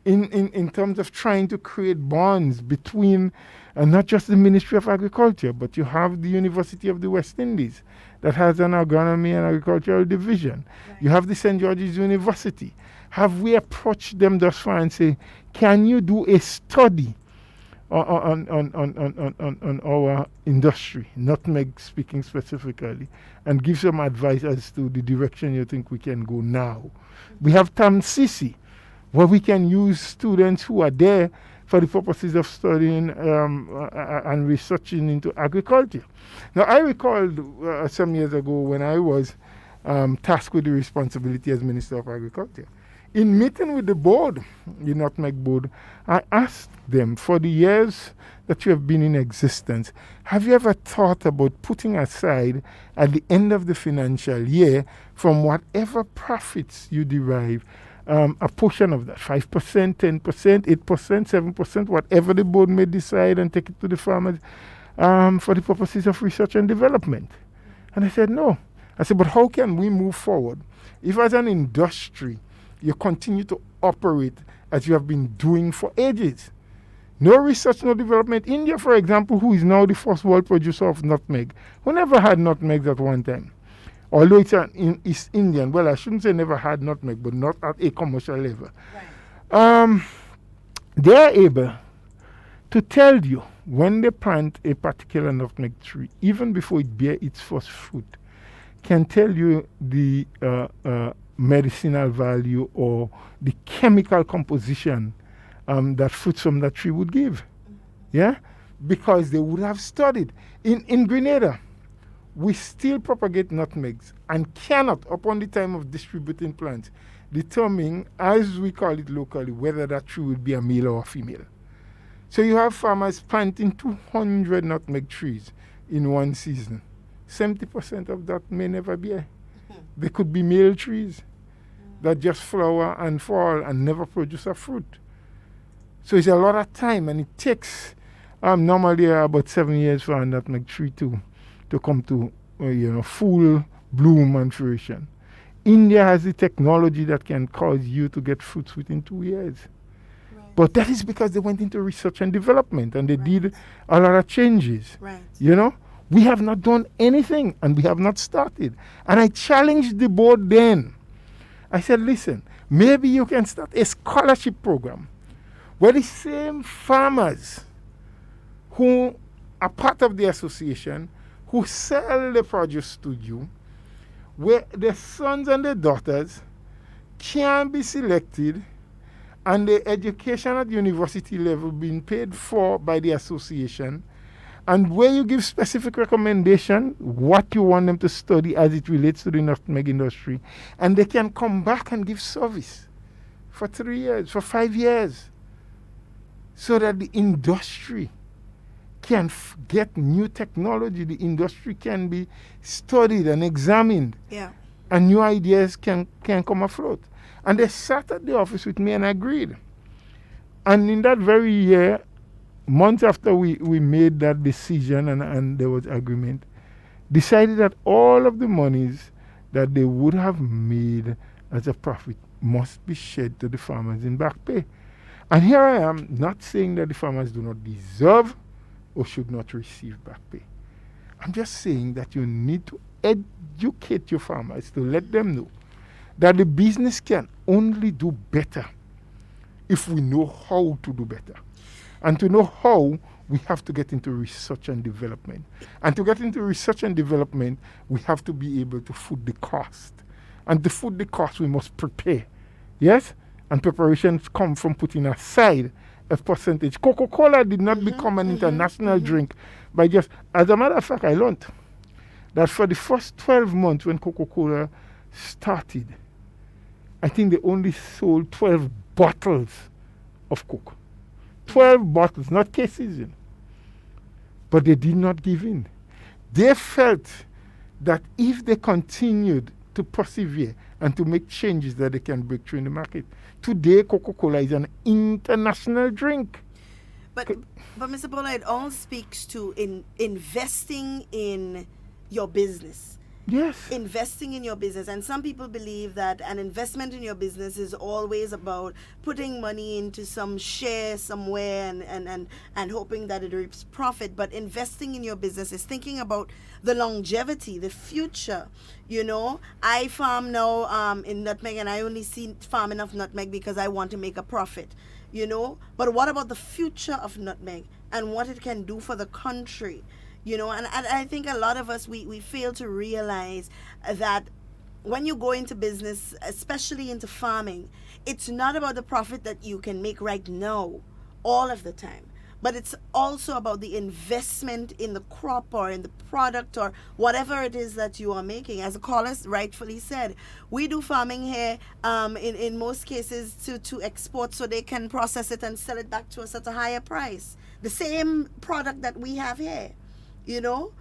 in terms of trying to create bonds between not just the Ministry of Agriculture, but you have the University of the West Indies that has an agronomy and agricultural division. You have the St. George's University. Have we approached them thus far and say, can you do a study on our industry, nutmeg speaking specifically, and give some advice as to the direction you think we can go now? We have Tamsisi, where we can use students who are there for the purposes of studying and researching into agriculture. Now, I recalled some years ago when I was tasked with the responsibility as Minister of Agriculture. In meeting with the board, the Nutmeg Board, I asked them, for the years that you have been in existence, have you ever thought about putting aside at the end of the financial year from whatever profits you derive, a portion of that, 5%, 10%, 8%, 7%, whatever the board may decide, and take it to the farmers for the purposes of research and development? And I said, no. I said, but how can we move forward if as an industry you continue to operate as you have been doing for ages? No research, no development. India, for example, who is now the first world producer of nutmeg, who never had nutmeg at one time. Although it's an East Indian, well, I shouldn't say never had nutmeg, but not at a commercial level. Right. They are able to tell you when they plant a particular nutmeg tree, even before it bears its first fruit, can tell you the medicinal value or the chemical composition that fruits from that tree would give. Yeah? Because they would have studied. In Grenada, we still propagate nutmegs and cannot, upon the time of distributing plants, determine, as we call it locally, whether that tree would be a male or a female. So you have farmers planting 200 nutmeg trees in one season. 70% of that may never bear. They could be male trees that just flower and fall and never produce a fruit. So it's a lot of time, and it takes normally about 7 years for a nutmeg tree to come to full bloom and fruition. India has the technology that can cause you to get fruits within 2 years. Right. But that is because they went into research and development, and they did a lot of changes. Right. We have not done anything, and we have not started. And I challenged the board then. I said, listen, maybe you can start a scholarship program where the same farmers who are part of the association, who sell the produce to you, where their sons and their daughters can be selected and the education at university level being paid for by the association, and where you give specific recommendation what you want them to study as it relates to the nutmeg industry, and they can come back and give service for 3 years, for 5 years, so that the industry can get new technology, the industry can be studied and examined, and new ideas can come afloat. And they sat at the office with me and agreed. And in that very year, months after we made that decision and there was agreement, decided that all of the monies that they would have made as a profit must be shed to the farmers in back pay. And here I am, not saying that the farmers do not deserve or should not receive back pay. I'm just saying that you need to educate your farmers to let them know that the business can only do better if we know how to do better. And to know how, we have to get into research and development. And to get into research and development, we have to be able to foot the cost. And to foot the cost, we must prepare. Yes? And preparations come from putting aside a percentage. Coca-Cola did not become an international drink by just... As a matter of fact, I learned that for the first 12 months when Coca-Cola started, I think they only sold 12 bottles of Coke. 12 bottles, not cases. But they did not give in. They felt that if they continued to persevere and to make changes, that they can break through in the market. Today, Coca-Cola is an international drink. But Mr. Bola, it all speaks to investing in your business. Yes. Investing in your business. And some people believe that an investment in your business is always about putting money into some share somewhere and hoping that it reaps profit. But investing in your business is thinking about the longevity, the future. I farm now in nutmeg, and I only see farming of nutmeg because I want to make a profit. But what about the future of nutmeg and what it can do for the country? And I think a lot of us, we fail to realize that when you go into business, especially into farming, it's not about the profit that you can make right now all of the time, but it's also about the investment in the crop or in the product or whatever it is that you are making. As a caller rightfully said, we do farming here in most cases to export so they can process it and sell it back to us at a higher price. The same product that we have here, you know?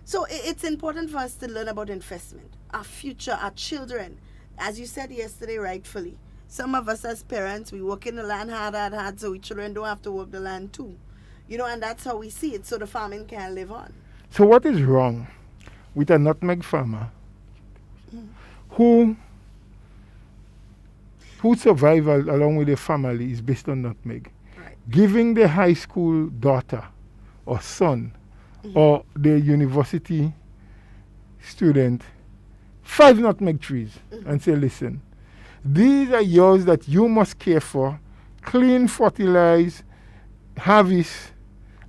So it's important for us to learn about investment, our future, our children. As you said yesterday, rightfully, some of us as parents, we work in the land hard, so we children don't have to work the land too. You know, and that's how we see it, so the farming can live on. So what is wrong with a nutmeg farmer whose survival along with their family is based on nutmeg? Right. Giving the high school daughter or son or the university student 5 nutmeg trees and say, listen, these are yours that you must care for, clean, fertilize, harvest.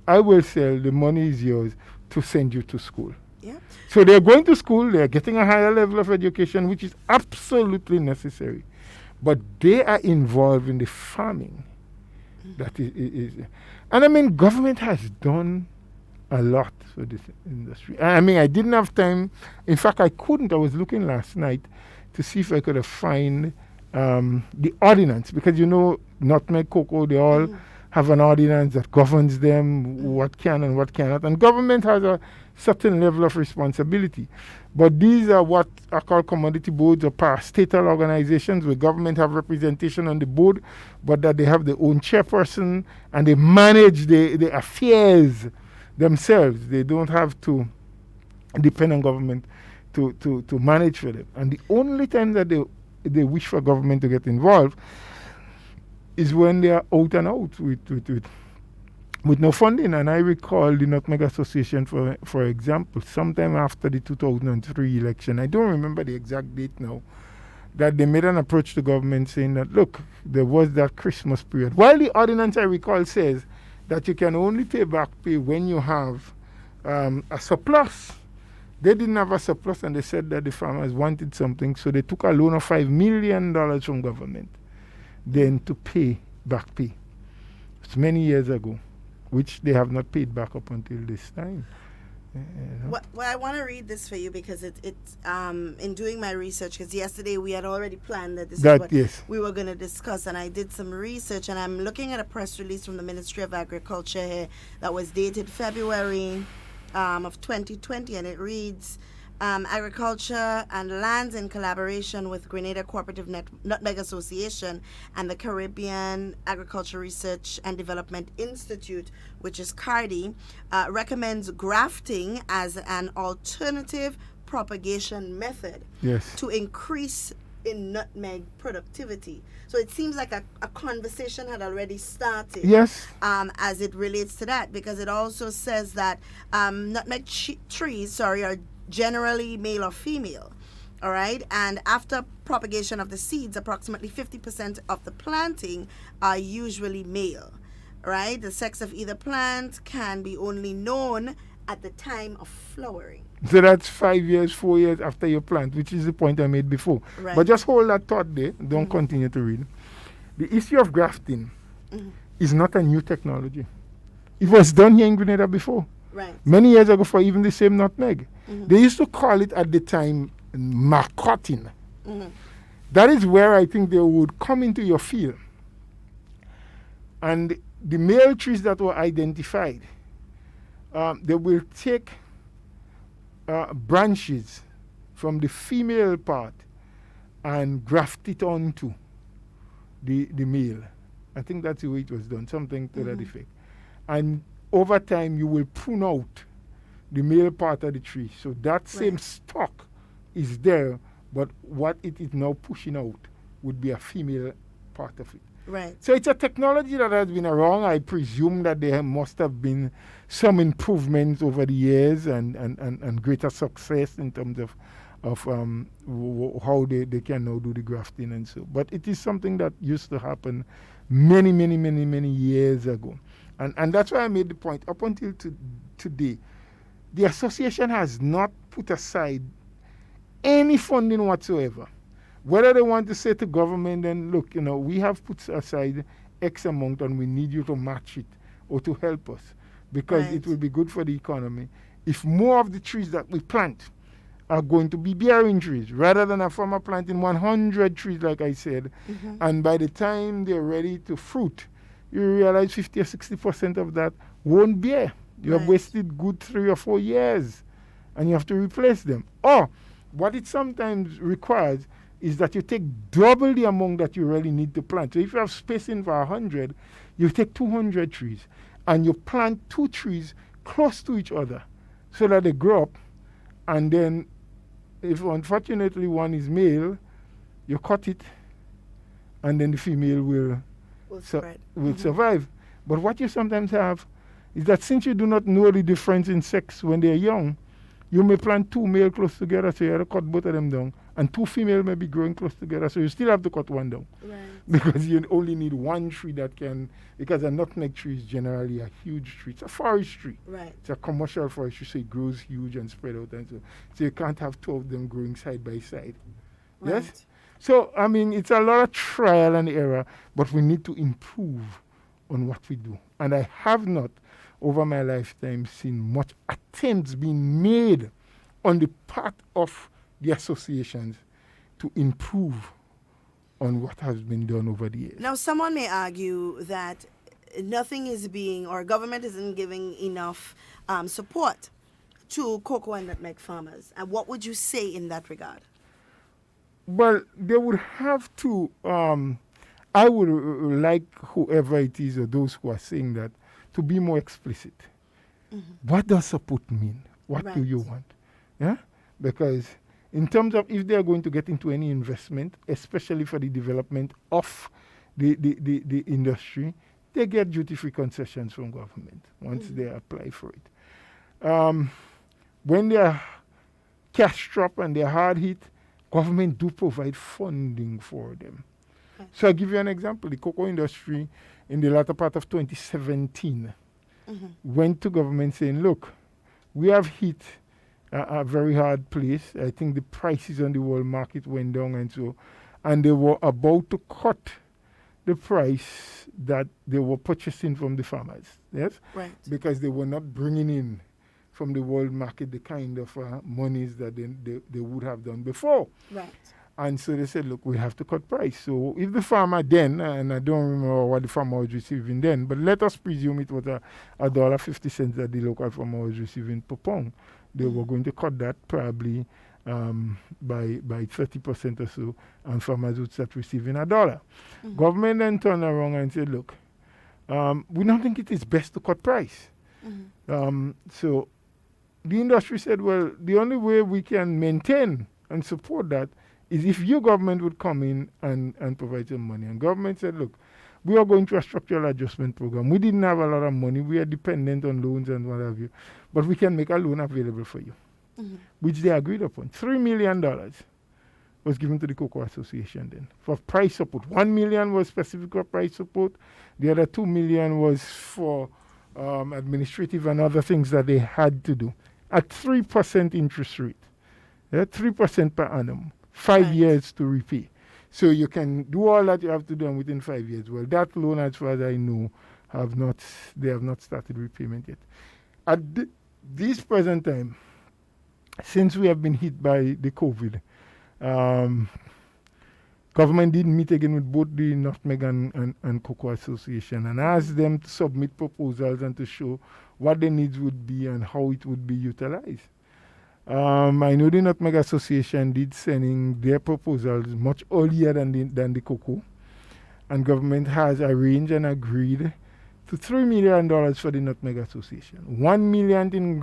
I will sell, the money is yours to send you to school. Yeah. So they're going to school, they're getting a higher level of education, which is absolutely necessary. But they are involved in the farming. That is. And I mean, government has done a lot for this industry. I mean, I didn't have time. In fact, I couldn't. I was looking last night to see if I could find the ordinance, because you know, nutmeg, cocoa, they all have an ordinance that governs them, what can and what cannot. And government has a certain level of responsibility. But these are what are called commodity boards or parastatal organizations where government have representation on the board, but that they have their own chairperson and they manage the affairs themselves. They don't have to depend on government to manage for them. And the only time that they wish for government to get involved is when they are out and out with no funding. And I recall the Nutmeg Association, for example, sometime after the 2003 election, I don't remember the exact date now, that they made an approach to government saying that, look, there was that Christmas period. While the ordinance, I recall, says that you can only pay back pay when you have a surplus. They didn't have a surplus, and they said that the farmers wanted something, so they took a loan of $5 million from government then to pay back pay. It's many years ago, which they have not paid back up until this time. Well, I want to read this for you because it's in doing my research, because yesterday we had already planned that this is what we were going to discuss, and I did some research, and I'm looking at a press release from the Ministry of Agriculture here that was dated February of 2020, and it reads, Agriculture and Lands in collaboration with Grenada Cooperative Nutmeg Association and the Caribbean Agriculture Research and Development Institute, which is CARDI, recommends grafting as an alternative propagation method to increase in nutmeg productivity. So it seems like a conversation had already started as it relates to that, because it also says that nutmeg trees are generally male or female, all right? And after propagation of the seeds, approximately 50% of the planting are usually male, right? The sex of either plant can be only known at the time of flowering. So that's 5 years, 4 years after you plant, which is the point I made before. Right. But just hold that thought there. Don't continue to read. The issue of grafting is not a new technology. It was done here in Grenada before. Right. Many years ago for even the same nutmeg. They used to call it at the time marcotting. That is where I think they would come into your field. And the male trees that were identified, they will take branches from the female part and graft it onto the male. I think that's the way it was done, something to that effect. And over time, you will prune out the male part of the tree. So that same stalk is there, but what it is now pushing out would be a female part of it. Right. So it's a technology that has been around. I presume that there must have been some improvements over the years and greater success in terms of how they can now do the grafting and so. But it is something that used to happen many years ago. And that's why I made the point. Up until today, the association has not put aside any funding whatsoever. Whether they want to say to government, then look, we have put aside X amount and we need you to match it or to help us, because it will be good for the economy if more of the trees that we plant are going to be bearing trees rather than a farmer planting 100 trees, like I said, and by the time they're ready to fruit, you realize 50 or 60% of that won't bear. You have wasted good 3 or 4 years and you have to replace them. Or what it sometimes requires is that you take double the amount that you really need to plant. So if you have spacing for 100, you take 200 trees and you plant 2 trees close to each other so that they grow up. And then if unfortunately one is male, you cut it and then the female will survive. But what you sometimes have is that since you do not know the difference in sex when they're young, you may plant 2 male close together, so you have to cut both of them down, and 2 female may be growing close together, so you still have to cut one down. Because you only need 1 tree that can, because a nutmeg tree is generally a huge tree. It's a forest tree. It's a commercial forest tree, so it grows huge and spread out, and so you can't have 2 of them growing side by side. Yes? So, I mean, it's a lot of trial and error, but we need to improve on what we do. And I have not, over my lifetime, seen much attempts being made on the part of the associations to improve on what has been done over the years. Now, someone may argue that nothing is being, or government isn't giving enough support to cocoa and nutmeg farmers. And what would you say in that regard? Well, they would have to, I would like whoever it is or those who are saying that to be more explicit. What does support mean? What do you want? Yeah? Because in terms of if they are going to get into any investment, especially for the development of the industry, they get duty-free concessions from government once they apply for it. When they are cash strapped and they're hard hit, government do provide funding for them. So I'll give you an example. The cocoa industry in the latter part of 2017 went to government saying, look, we have hit a very hard place. I think the prices on the world market went down and they were about to cut the price that they were purchasing from the farmers. Yes? Because they were not bringing in from the world market the kind of monies that they would have done before. And so they said, look, we have to cut price. So if the farmer then, and I don't remember what the farmer was receiving then, but let us presume it was $1.50 that the local farmer was receiving per pound. They were going to cut that probably by 30% or so, and farmers would start receiving $1. Government then turned around and said, look, we don't think it is best to cut price. So the industry said, well, the only way we can maintain and support that is if your government would come in and provide some money. And government said, look, we are going through a structural adjustment program. We didn't have a lot of money. We are dependent on loans and what have you. But we can make a loan available for you, which they agreed upon. $3 million was given to the Cocoa Association then for price support. $1 million was specific for price support. The other $2 million was for administrative and other things that they had to do at 3% interest rate. 3% per annum. 5 years to repay. So you can do all that you have to do within 5 years. Well, that loan, as far as I know, they have not started repayment yet. At this present time, since we have been hit by the COVID, government did meet again with both the Nutmeg and Cocoa Association and asked them to submit proposals and to show what the needs would be and how it would be utilized. I know the Nutmeg Association did sending their proposals much earlier than the cocoa, and government has arranged and agreed to $3 million for the Nutmeg Association. $1 million in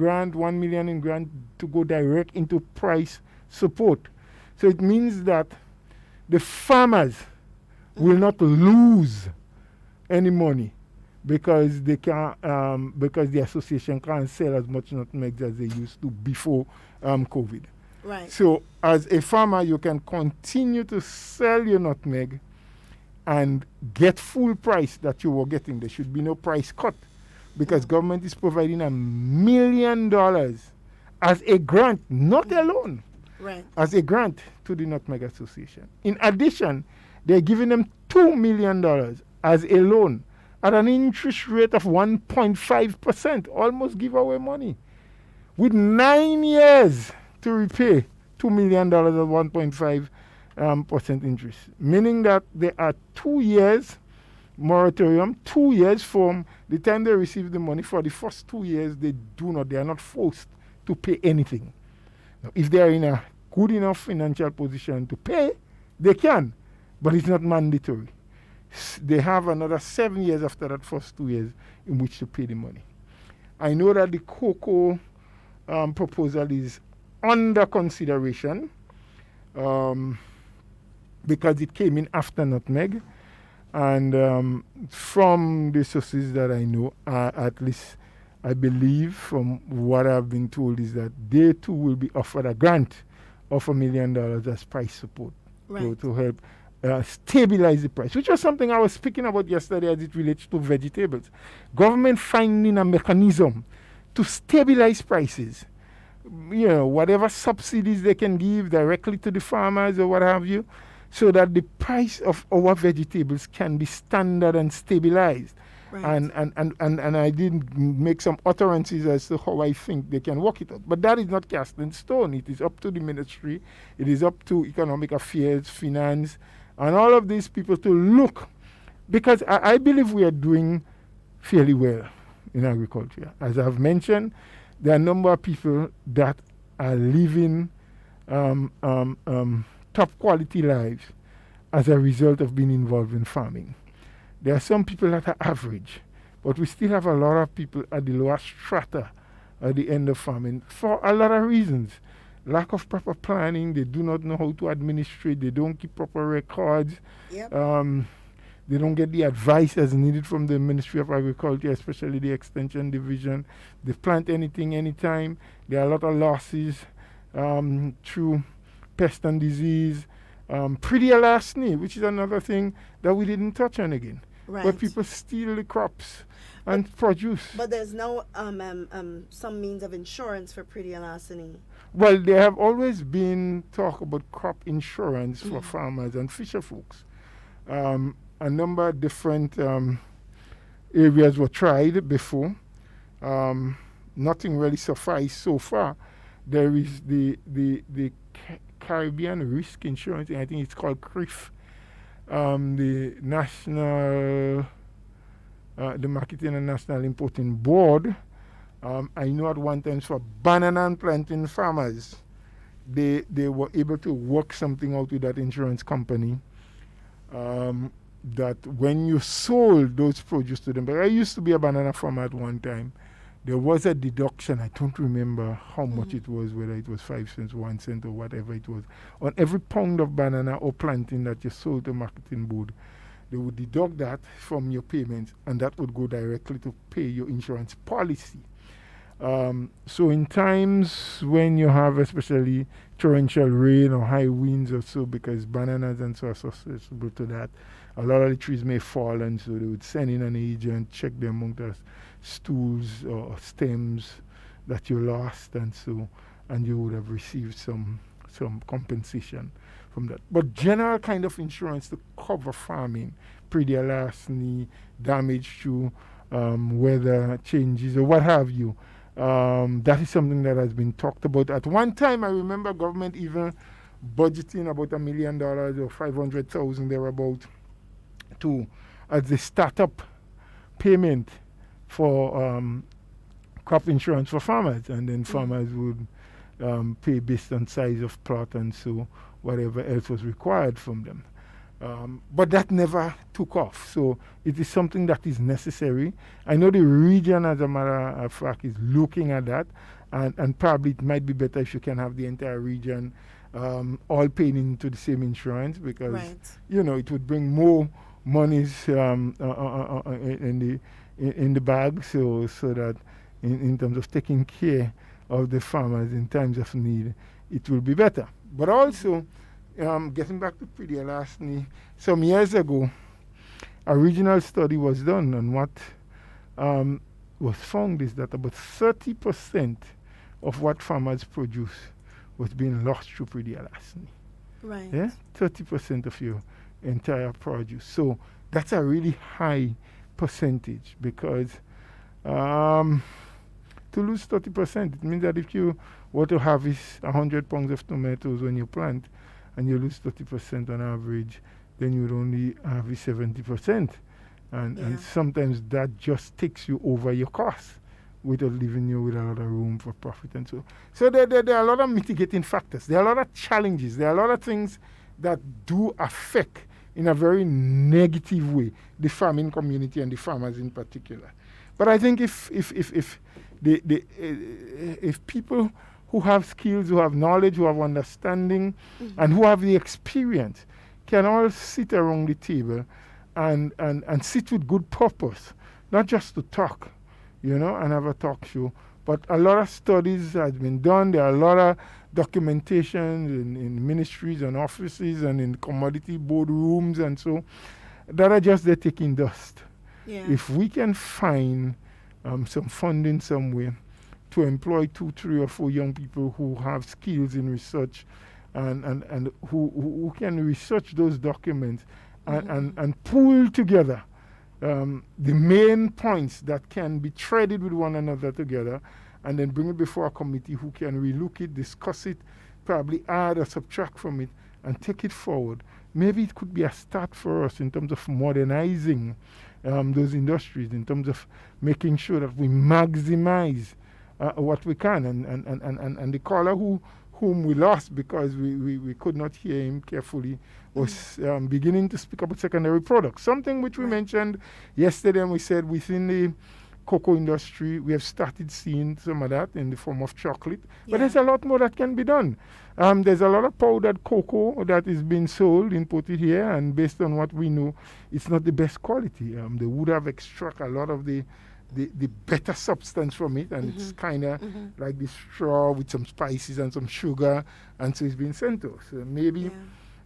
grant to go direct into price support. So it means that the farmers will not lose any money because they can because the association can't sell as much nutmeg as they used to before COVID. So as a farmer, you can continue to sell your nutmeg and get full price that you were getting. There should be no price cut because government is providing $1 million as a grant, not a loan. as a grant to the Nutmeg Association. In addition, they're giving them $2 million as a loan at an interest rate of 1.5%, almost giveaway money, with 9 years to repay $2 million at 1.5% interest, meaning that there are 2 years moratorium, 2 years from the time they receive the money. For the first 2 years, they are not forced to pay anything. Now, if they are in a good enough financial position to pay, they can, but it's not mandatory. They have another 7 years after that first 2 years in which to pay the money. I know that the cocoa proposal is under consideration because it came in after nutmeg. And from the sources that I know, at least I believe from what I've been told, is that they too will be offered a grant of $1 million as price support to help stabilize the price, which was something I was speaking about yesterday as it relates to vegetables. Government finding a mechanism to stabilize prices. You know, whatever subsidies they can give directly to the farmers or what have you, so that the price of our vegetables can be standard and stabilized. And I did make some utterances as to how I think they can work it out. But that is not cast in stone. It is up to the ministry. It is up to economic affairs, finance, and all of these people to look. Because I believe we are doing fairly well in agriculture. As I've mentioned, there are a number of people that are living top quality lives as a result of being involved in farming. There are some people that are average, but we still have a lot of people at the lower strata at the end of farming for a lot of reasons. Lack of proper planning, they do not know how to administrate, they don't keep proper records, they don't get the advice as needed from the Ministry of Agriculture, especially the Extension Division. They plant anything, anytime. There are a lot of losses through pest and disease, pre-larceny, which is another thing that we didn't touch on again, where people steal the crops and produce. But there's no some means of insurance for pre-larceny. Well, there have always been talk about crop insurance for farmers and fisher folks. A number of different areas were tried before. Nothing really sufficed so far. There is the Caribbean Risk Insurance, I think it's called CRIF, the National, the Marketing and National Importing Board. I know at one time for banana and plantain farmers, they were able to work something out with that insurance company that when you sold those produce to them, but I used to be a banana farmer at one time, there was a deduction, I don't remember how much it was, whether it was 5 cents, 1 cent, or whatever it was. On every pound of banana or plantain that you sold to marketing board, they would deduct that from your payments, and that would go directly to pay your insurance policy. So in times when you have especially torrential rain or high winds or so, because bananas and so are susceptible to that, a lot of the trees may fall, and so they would send in an agent, check the amount of stools or stems that you lost, and you would have received some compensation from that. But general kind of insurance to cover farming, pre-larceny, damage to weather changes or what have you, that is something that has been talked about. At one time, I remember government even budgeting about $1 million or 500,000 thereabout to as the startup payment for crop insurance for farmers, and then farmers would pay based on size of plot and so whatever else was required from them. But that never took off. So it is something that is necessary. I know the region, as a matter of fact, is looking at that, and probably it might be better if you can have the entire region all paying into the same insurance, because you know, it would bring more monies in the bag, so that in terms of taking care of the farmers in times of need, it will be better. But also, getting back to pre-larceny, some years ago, a regional study was done, and what was found is that about 30% of what farmers produce was being lost through pre-larceny. Right. Yeah, 30% of your entire produce. So that's a really high percentage because to lose 30%, it means that if you were to harvest 100 pounds of tomatoes when you plant and you lose 30% on average, then you would only harvest 70%. And sometimes that just takes you over your costs without leaving you with a lot of room for profit and so. So there are a lot of mitigating factors. There are a lot of challenges. There are a lot of things that do affect in a very negative way the farming community and the farmers in particular. But I think if people who have skills, who have knowledge, who have understanding, and who have the experience can all sit around the table and sit with good purpose, not just to talk, and have a talk show. But a lot of studies has been done. There are a lot of documentation in ministries and offices and in commodity board rooms and so that are just there taking dust. Yeah. If we can find some funding somewhere to employ 2, 3, or 4 young people who have skills in research and who can research those documents and pull together the main points that can be threaded with one another together and then bring it before a committee who can relook it, discuss it, probably add or subtract from it and take it forward. Maybe it could be a start for us in terms of modernizing those industries, in terms of making sure that we maximize what we can. And the caller whom we lost because we could not hear him carefully was beginning to speak about secondary products, something which we mentioned yesterday, and we said within the cocoa industry we have started seeing some of that in the form of chocolate, but there's a lot more that can be done. There's a lot of powdered cocoa that is being sold, imported here, and based on what we know, it's not the best quality. They would have extracted a lot of the better substance from it, and it's kind of like the straw with some spices and some sugar, and so it's been sent to us. Maybe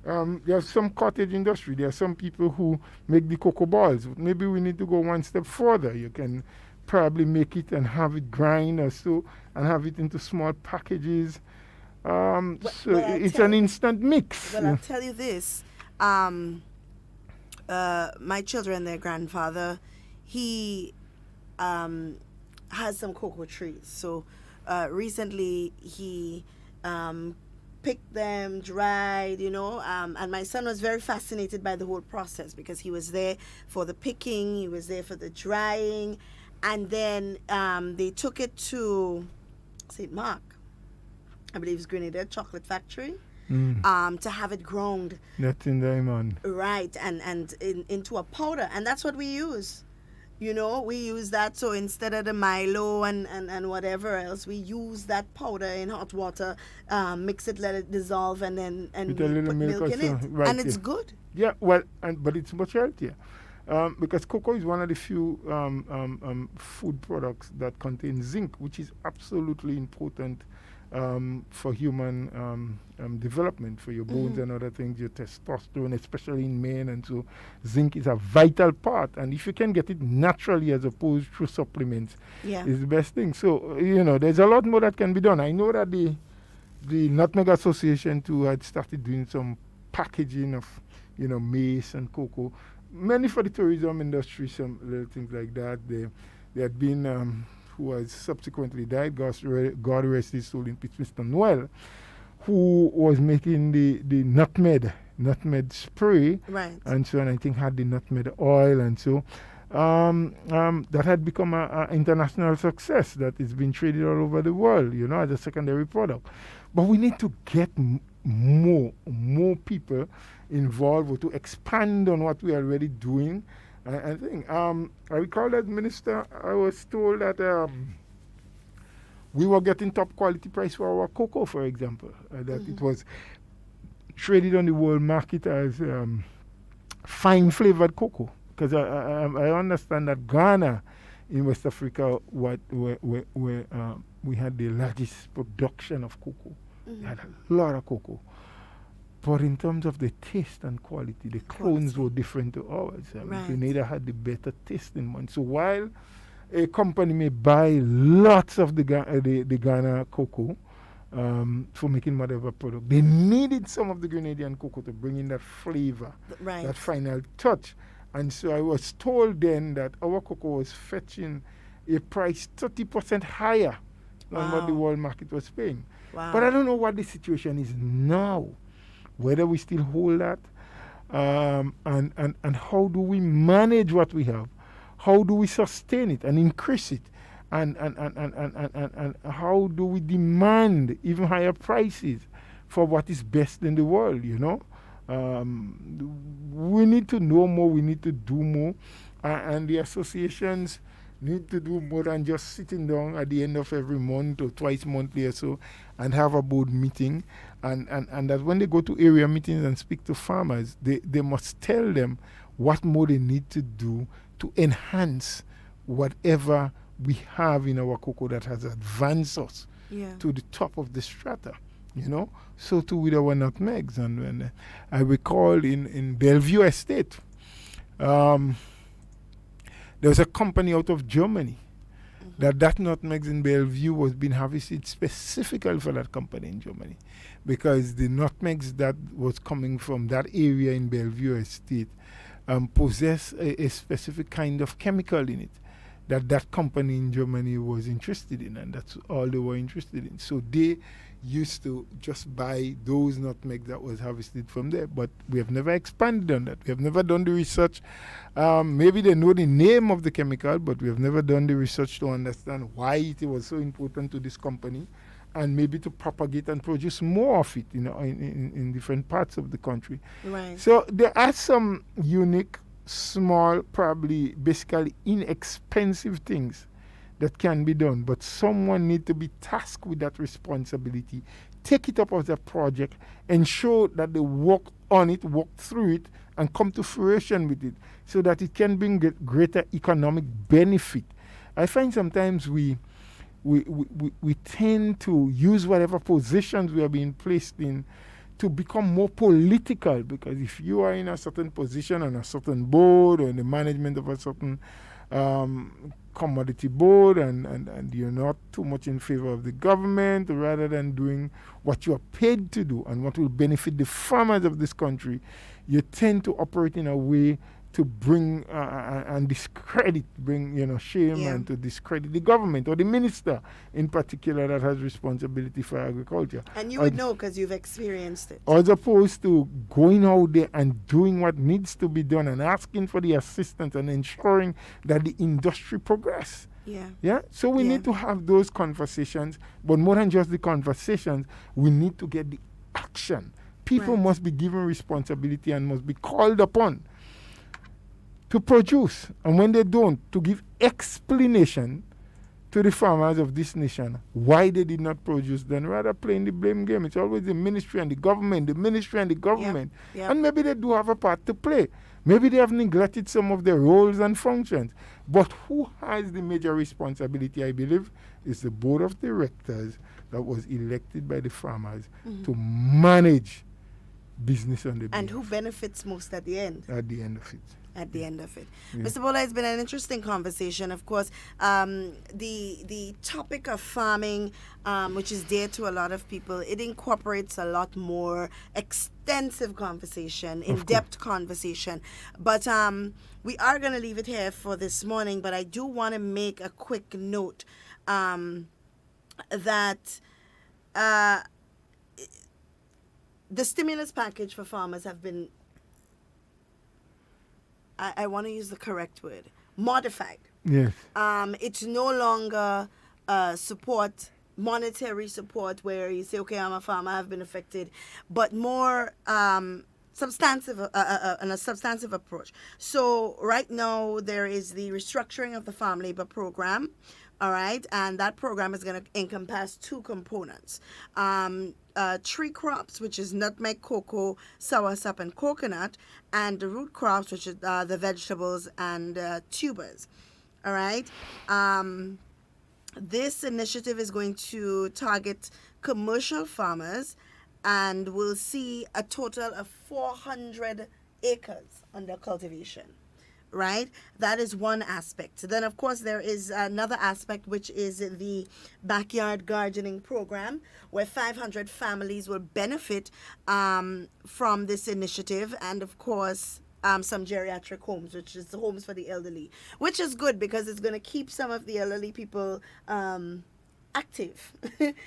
there's some cottage industry. There are some people who make the cocoa balls. Maybe we need to go one step further. You can probably make it and have it grind or so, and have it into small packages. It's an instant mix. Well, I'll tell you this. My children, their grandfather, he has some cocoa trees. So recently he picked them, dried, and my son was very fascinated by the whole process because he was there for the picking, he was there for the drying, and then they took it to St. Mark, I believe it's Grenada Chocolate Factory, to have it ground. That's in Diamond. Right, and into a powder, and that's what we use. We use that. So instead of the Milo and whatever else, we use that powder in hot water, mix it, let it dissolve, and then with a little put milk in it. Right, and it's good. Yeah, well, but it's much healthier. Because cocoa is one of the few food products that contain zinc, which is absolutely important for human development, for your bones and other things, your testosterone, especially in men. And so zinc is a vital part. And if you can get it naturally as opposed through supplements, is the best thing. So, there's a lot more that can be done. I know that the Nutmeg Association too had started doing some packaging of, maize and cocoa. Mainly for the tourism industry, some little things like that. There had been, who has subsequently died, God rest his soul in peace, Mr. Noel, who was making the nutmeg spray, right? And so, and I think had the nutmeg oil, and so that had become an international success that is being traded all over the world, as a secondary product. But we need to get more people involved, or to expand on what we are already doing. I think I recall that, Minister, I was told that we were getting top quality price for our cocoa, for example, that it was traded on the world market as fine flavored cocoa. Because I understand that Ghana in West Africa, where we had the largest production of cocoa. We had a lot of cocoa. But in terms of the taste and quality, the clones were different to ours. Grenada had the better taste in one. So while a company may buy lots of the Ghana cocoa, for making whatever product. They needed some of the Grenadian cocoa to bring in that flavor, that final touch. And so I was told then that our cocoa was fetching a price 30% higher than what the world market was paying. Wow. But I don't know what the situation is now, whether we still hold that, and how do we manage what we have? How do we sustain it and increase it? And how do we demand even higher prices for what is best in the world, you know? We need to know more, we need to do more, and the associations need to do more than just sitting down at the end of every month or twice monthly or so and have a board meeting, and that when they go to area meetings and speak to farmers, they must tell them what more they need to do to enhance whatever we have in our cocoa that has advanced us to the top of the strata, you know. So too with our nutmegs. And when I recall in Bellevue Estate, there was a company out of Germany that nutmegs in Bellevue was being harvested specifically for that company in Germany, because the nutmegs that was coming from that area in Bellevue Estate possess a specific kind of chemical in it that company in Germany was interested in, and that's all they were interested in. So they used to just buy those nutmegs that was harvested from there. But we have never expanded on that. We have never done the research. Maybe they know the name of the chemical, but we have never done the research to understand why it was so important to this company, and maybe to propagate and produce more of it, you know, in different parts of the country. Right. So there are some unique, small, probably basically inexpensive things that can be done, but someone need to be tasked with that responsibility, take it up as a project, ensure that they work on it, work through it, and come to fruition with it, so that it can bring greater economic benefit. I find sometimes we tend to use whatever positions we are being placed in to become more political, because if you are in a certain position on a certain board or in the management of a certain commodity board, and you're not too much in favor of the government, rather than doing what you are paid to do and what will benefit the farmers of this country, you tend to operate in a way to bring and discredit, shame, and to discredit the government or the minister in particular that has responsibility for agriculture. And you would know because you've experienced it. As opposed to going out there and doing what needs to be done and asking for the assistance and ensuring that the industry progress. Yeah. So we need to have those conversations, but more than just the conversations, we need to get the action. People must be given responsibility and must be called upon to produce, and when they don't, to give explanation to the farmers of this nation why they did not produce, then rather playing the blame game. It's always the ministry and the government, and maybe they do have a part to play. Maybe they have neglected some of their roles and functions, but who has the major responsibility, I believe, is the board of directors that was elected by the farmers to manage business on the and who benefits most at the end? At the end of it. Mr. Bola, it's been an interesting conversation. Of course, the topic of farming, which is dear to a lot of people, it incorporates a lot more extensive conversation, in-depth conversation. But we are going to leave it here for this morning. But I do want to make a quick note that the stimulus package for farmers have been, I want to use the correct word, modified. Yes. It's no longer support, monetary support, where you say, okay, I'm a farmer, I've been affected, but more substantive, and a substantive approach. So right now there is the restructuring of the farm labor program, all right, and that program is going to encompass two components. Tree crops, which is nutmeg, cocoa, soursop, and coconut, and the root crops, which is the vegetables and tubers. All right. This initiative is going to target commercial farmers, and will see a total of 400 acres under cultivation. right? That is one aspect. Then, of course, there is another aspect, which is the backyard gardening program, where 500 families will benefit from this initiative. And, of course, some geriatric homes, which is the homes for the elderly, which is good because it's going to keep some of the elderly people active.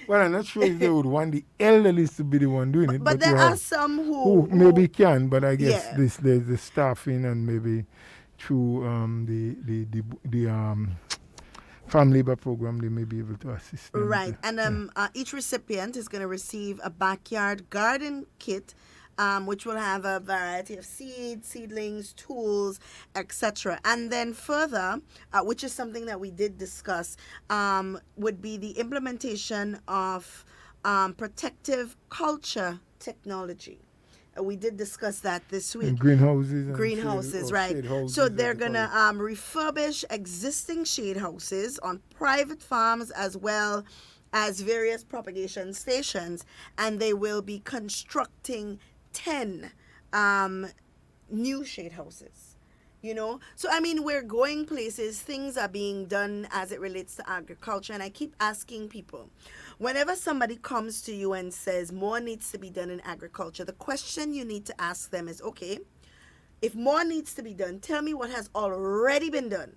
Well, I'm not sure if they would want the elderly to be the one doing it. But there are some who maybe can, but I guess there's the staffing and maybe through the Farm Labor Program, they may be able to assist them. Right. And each recipient is going to receive a backyard garden kit, which will have a variety of seeds, seedlings, tools, etc. And then further, which is something that we did discuss, would be the implementation of protective culture technology. We did discuss that this week. And greenhouses. Greenhouses, right. So they're going to refurbish existing shade houses on private farms as well as various propagation stations, and they will be constructing 10 new shade houses, you know. So I mean, we're going places, things are being done as it relates to agriculture. And I keep asking people, whenever somebody comes to you and says more needs to be done in agriculture, the question you need to ask them is, okay, if more needs to be done, tell me what has already been done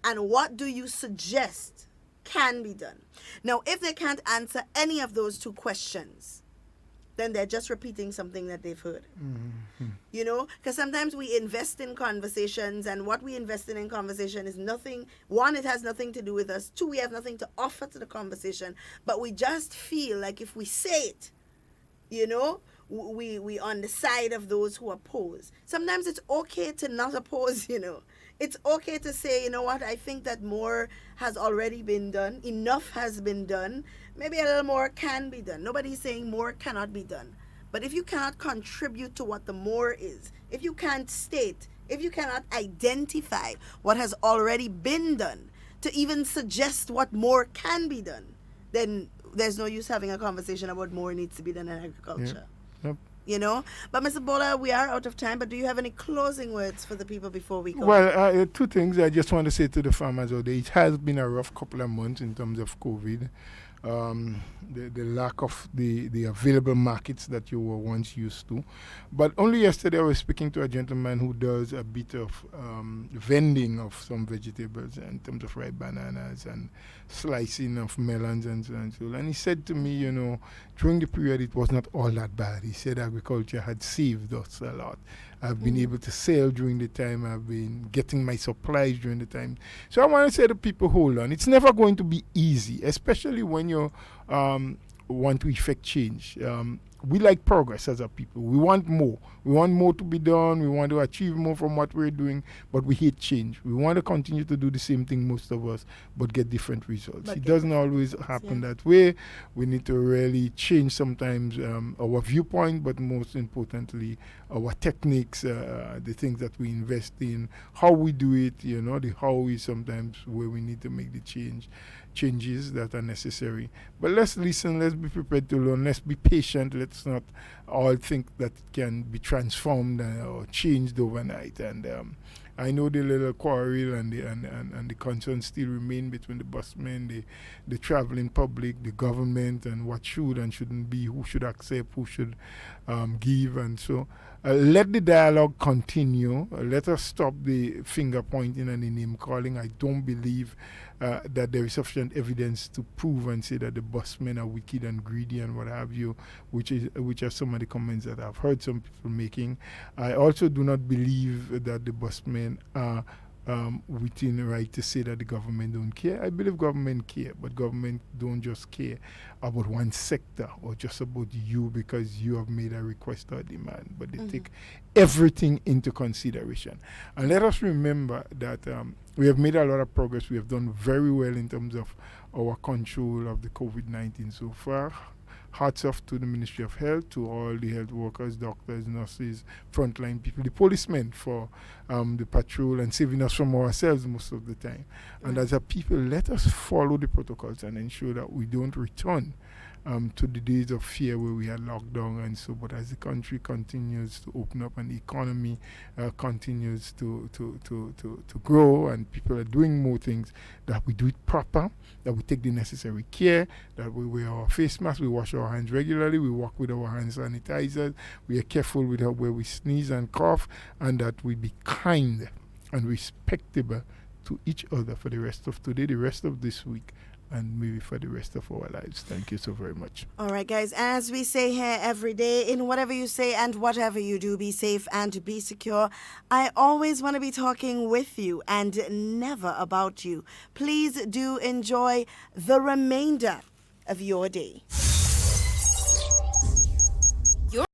and what do you suggest can be done. Now, if they can't answer any of those two questions, then they're just repeating something that they've heard. Mm-hmm. You know, because sometimes we invest in conversations, and what we invest in conversation is nothing. One, it has nothing to do with us. Two, we have nothing to offer to the conversation. But we just feel like if we say it, you know, we on the side of those who oppose. Sometimes it's okay to not oppose, you know. It's okay to say, you know what, I think that more has already been done. Enough has been done. Maybe a little more can be done. Nobody's saying more cannot be done. But if you cannot contribute to what the more is, if you can't state, if you cannot identify what has already been done, to even suggest what more can be done, then there's no use having a conversation about more needs to be done in agriculture. Yep. You know? But Mr. Bola, we are out of time, but do you have any closing words for the people before we go? Well, two things I just want to say to the farmers out there. It has been a rough couple of months in terms of COVID. The lack of the available markets that you were once used to. But only yesterday I was speaking to a gentleman who does a bit of vending of some vegetables in terms of ripe bananas and slicing of melons and so on. And he said to me, you know, during the period it was not all that bad. He said agriculture had saved us a lot. I've been able to sell during the time. I've been getting my supplies during the time. So I want to say to people, hold on. It's never going to be easy, especially when you want to effect change. We like progress as a people. We want more. We want more to be done. We want to achieve more from what we're doing, but we hate change. We want to continue to do the same thing, most of us, but get different results. It doesn't always happen that way. We need to really change sometimes our viewpoint, but most importantly, our techniques, the things that we invest in, how we do it, you know, the how is sometimes where we need to make the changes that are necessary. But let's listen, let's be prepared to learn, let's be patient, let's not all think that it can be transformed or changed overnight. And I know the little quarrel and the concerns still remain between the busmen, the traveling public, the government, and what should and shouldn't be, who should accept, who should give. And so let the dialogue continue. Let us stop the finger pointing and the name calling. I don't believe that there is sufficient evidence to prove and say that the busmen are wicked and greedy and what have you, which are some of the comments that I've heard some people making. I also do not believe that the busmen are within the right to say that the government don't care. I believe government care, but government don't just care about one sector or just about you because you have made a request or a demand, but they take everything into consideration. And let us remember that we have made a lot of progress. We have done very well in terms of our control of the COVID-19 so far. Hats off to the Ministry of Health, to all the health workers, doctors, nurses, frontline people, the policemen for the patrol and saving us from ourselves most of the time. And as a people, let us follow the protocols and ensure that we don't return to the days of fear where we had lockdown and so. But as the country continues to open up and the economy continues to grow and people are doing more things, that we do it proper, that we take the necessary care, that we wear our face masks, we wash our hands regularly, we walk with our hand sanitizers, we are careful with where we sneeze and cough, and that we be kind and respectable to each other for the rest of today, the rest of this week, and maybe for the rest of our lives. Thank you so very much. All right, guys, as we say here every day, in whatever you say and whatever you do, be safe and be secure. I always want to be talking with you and never about you. Please do enjoy the remainder of your day.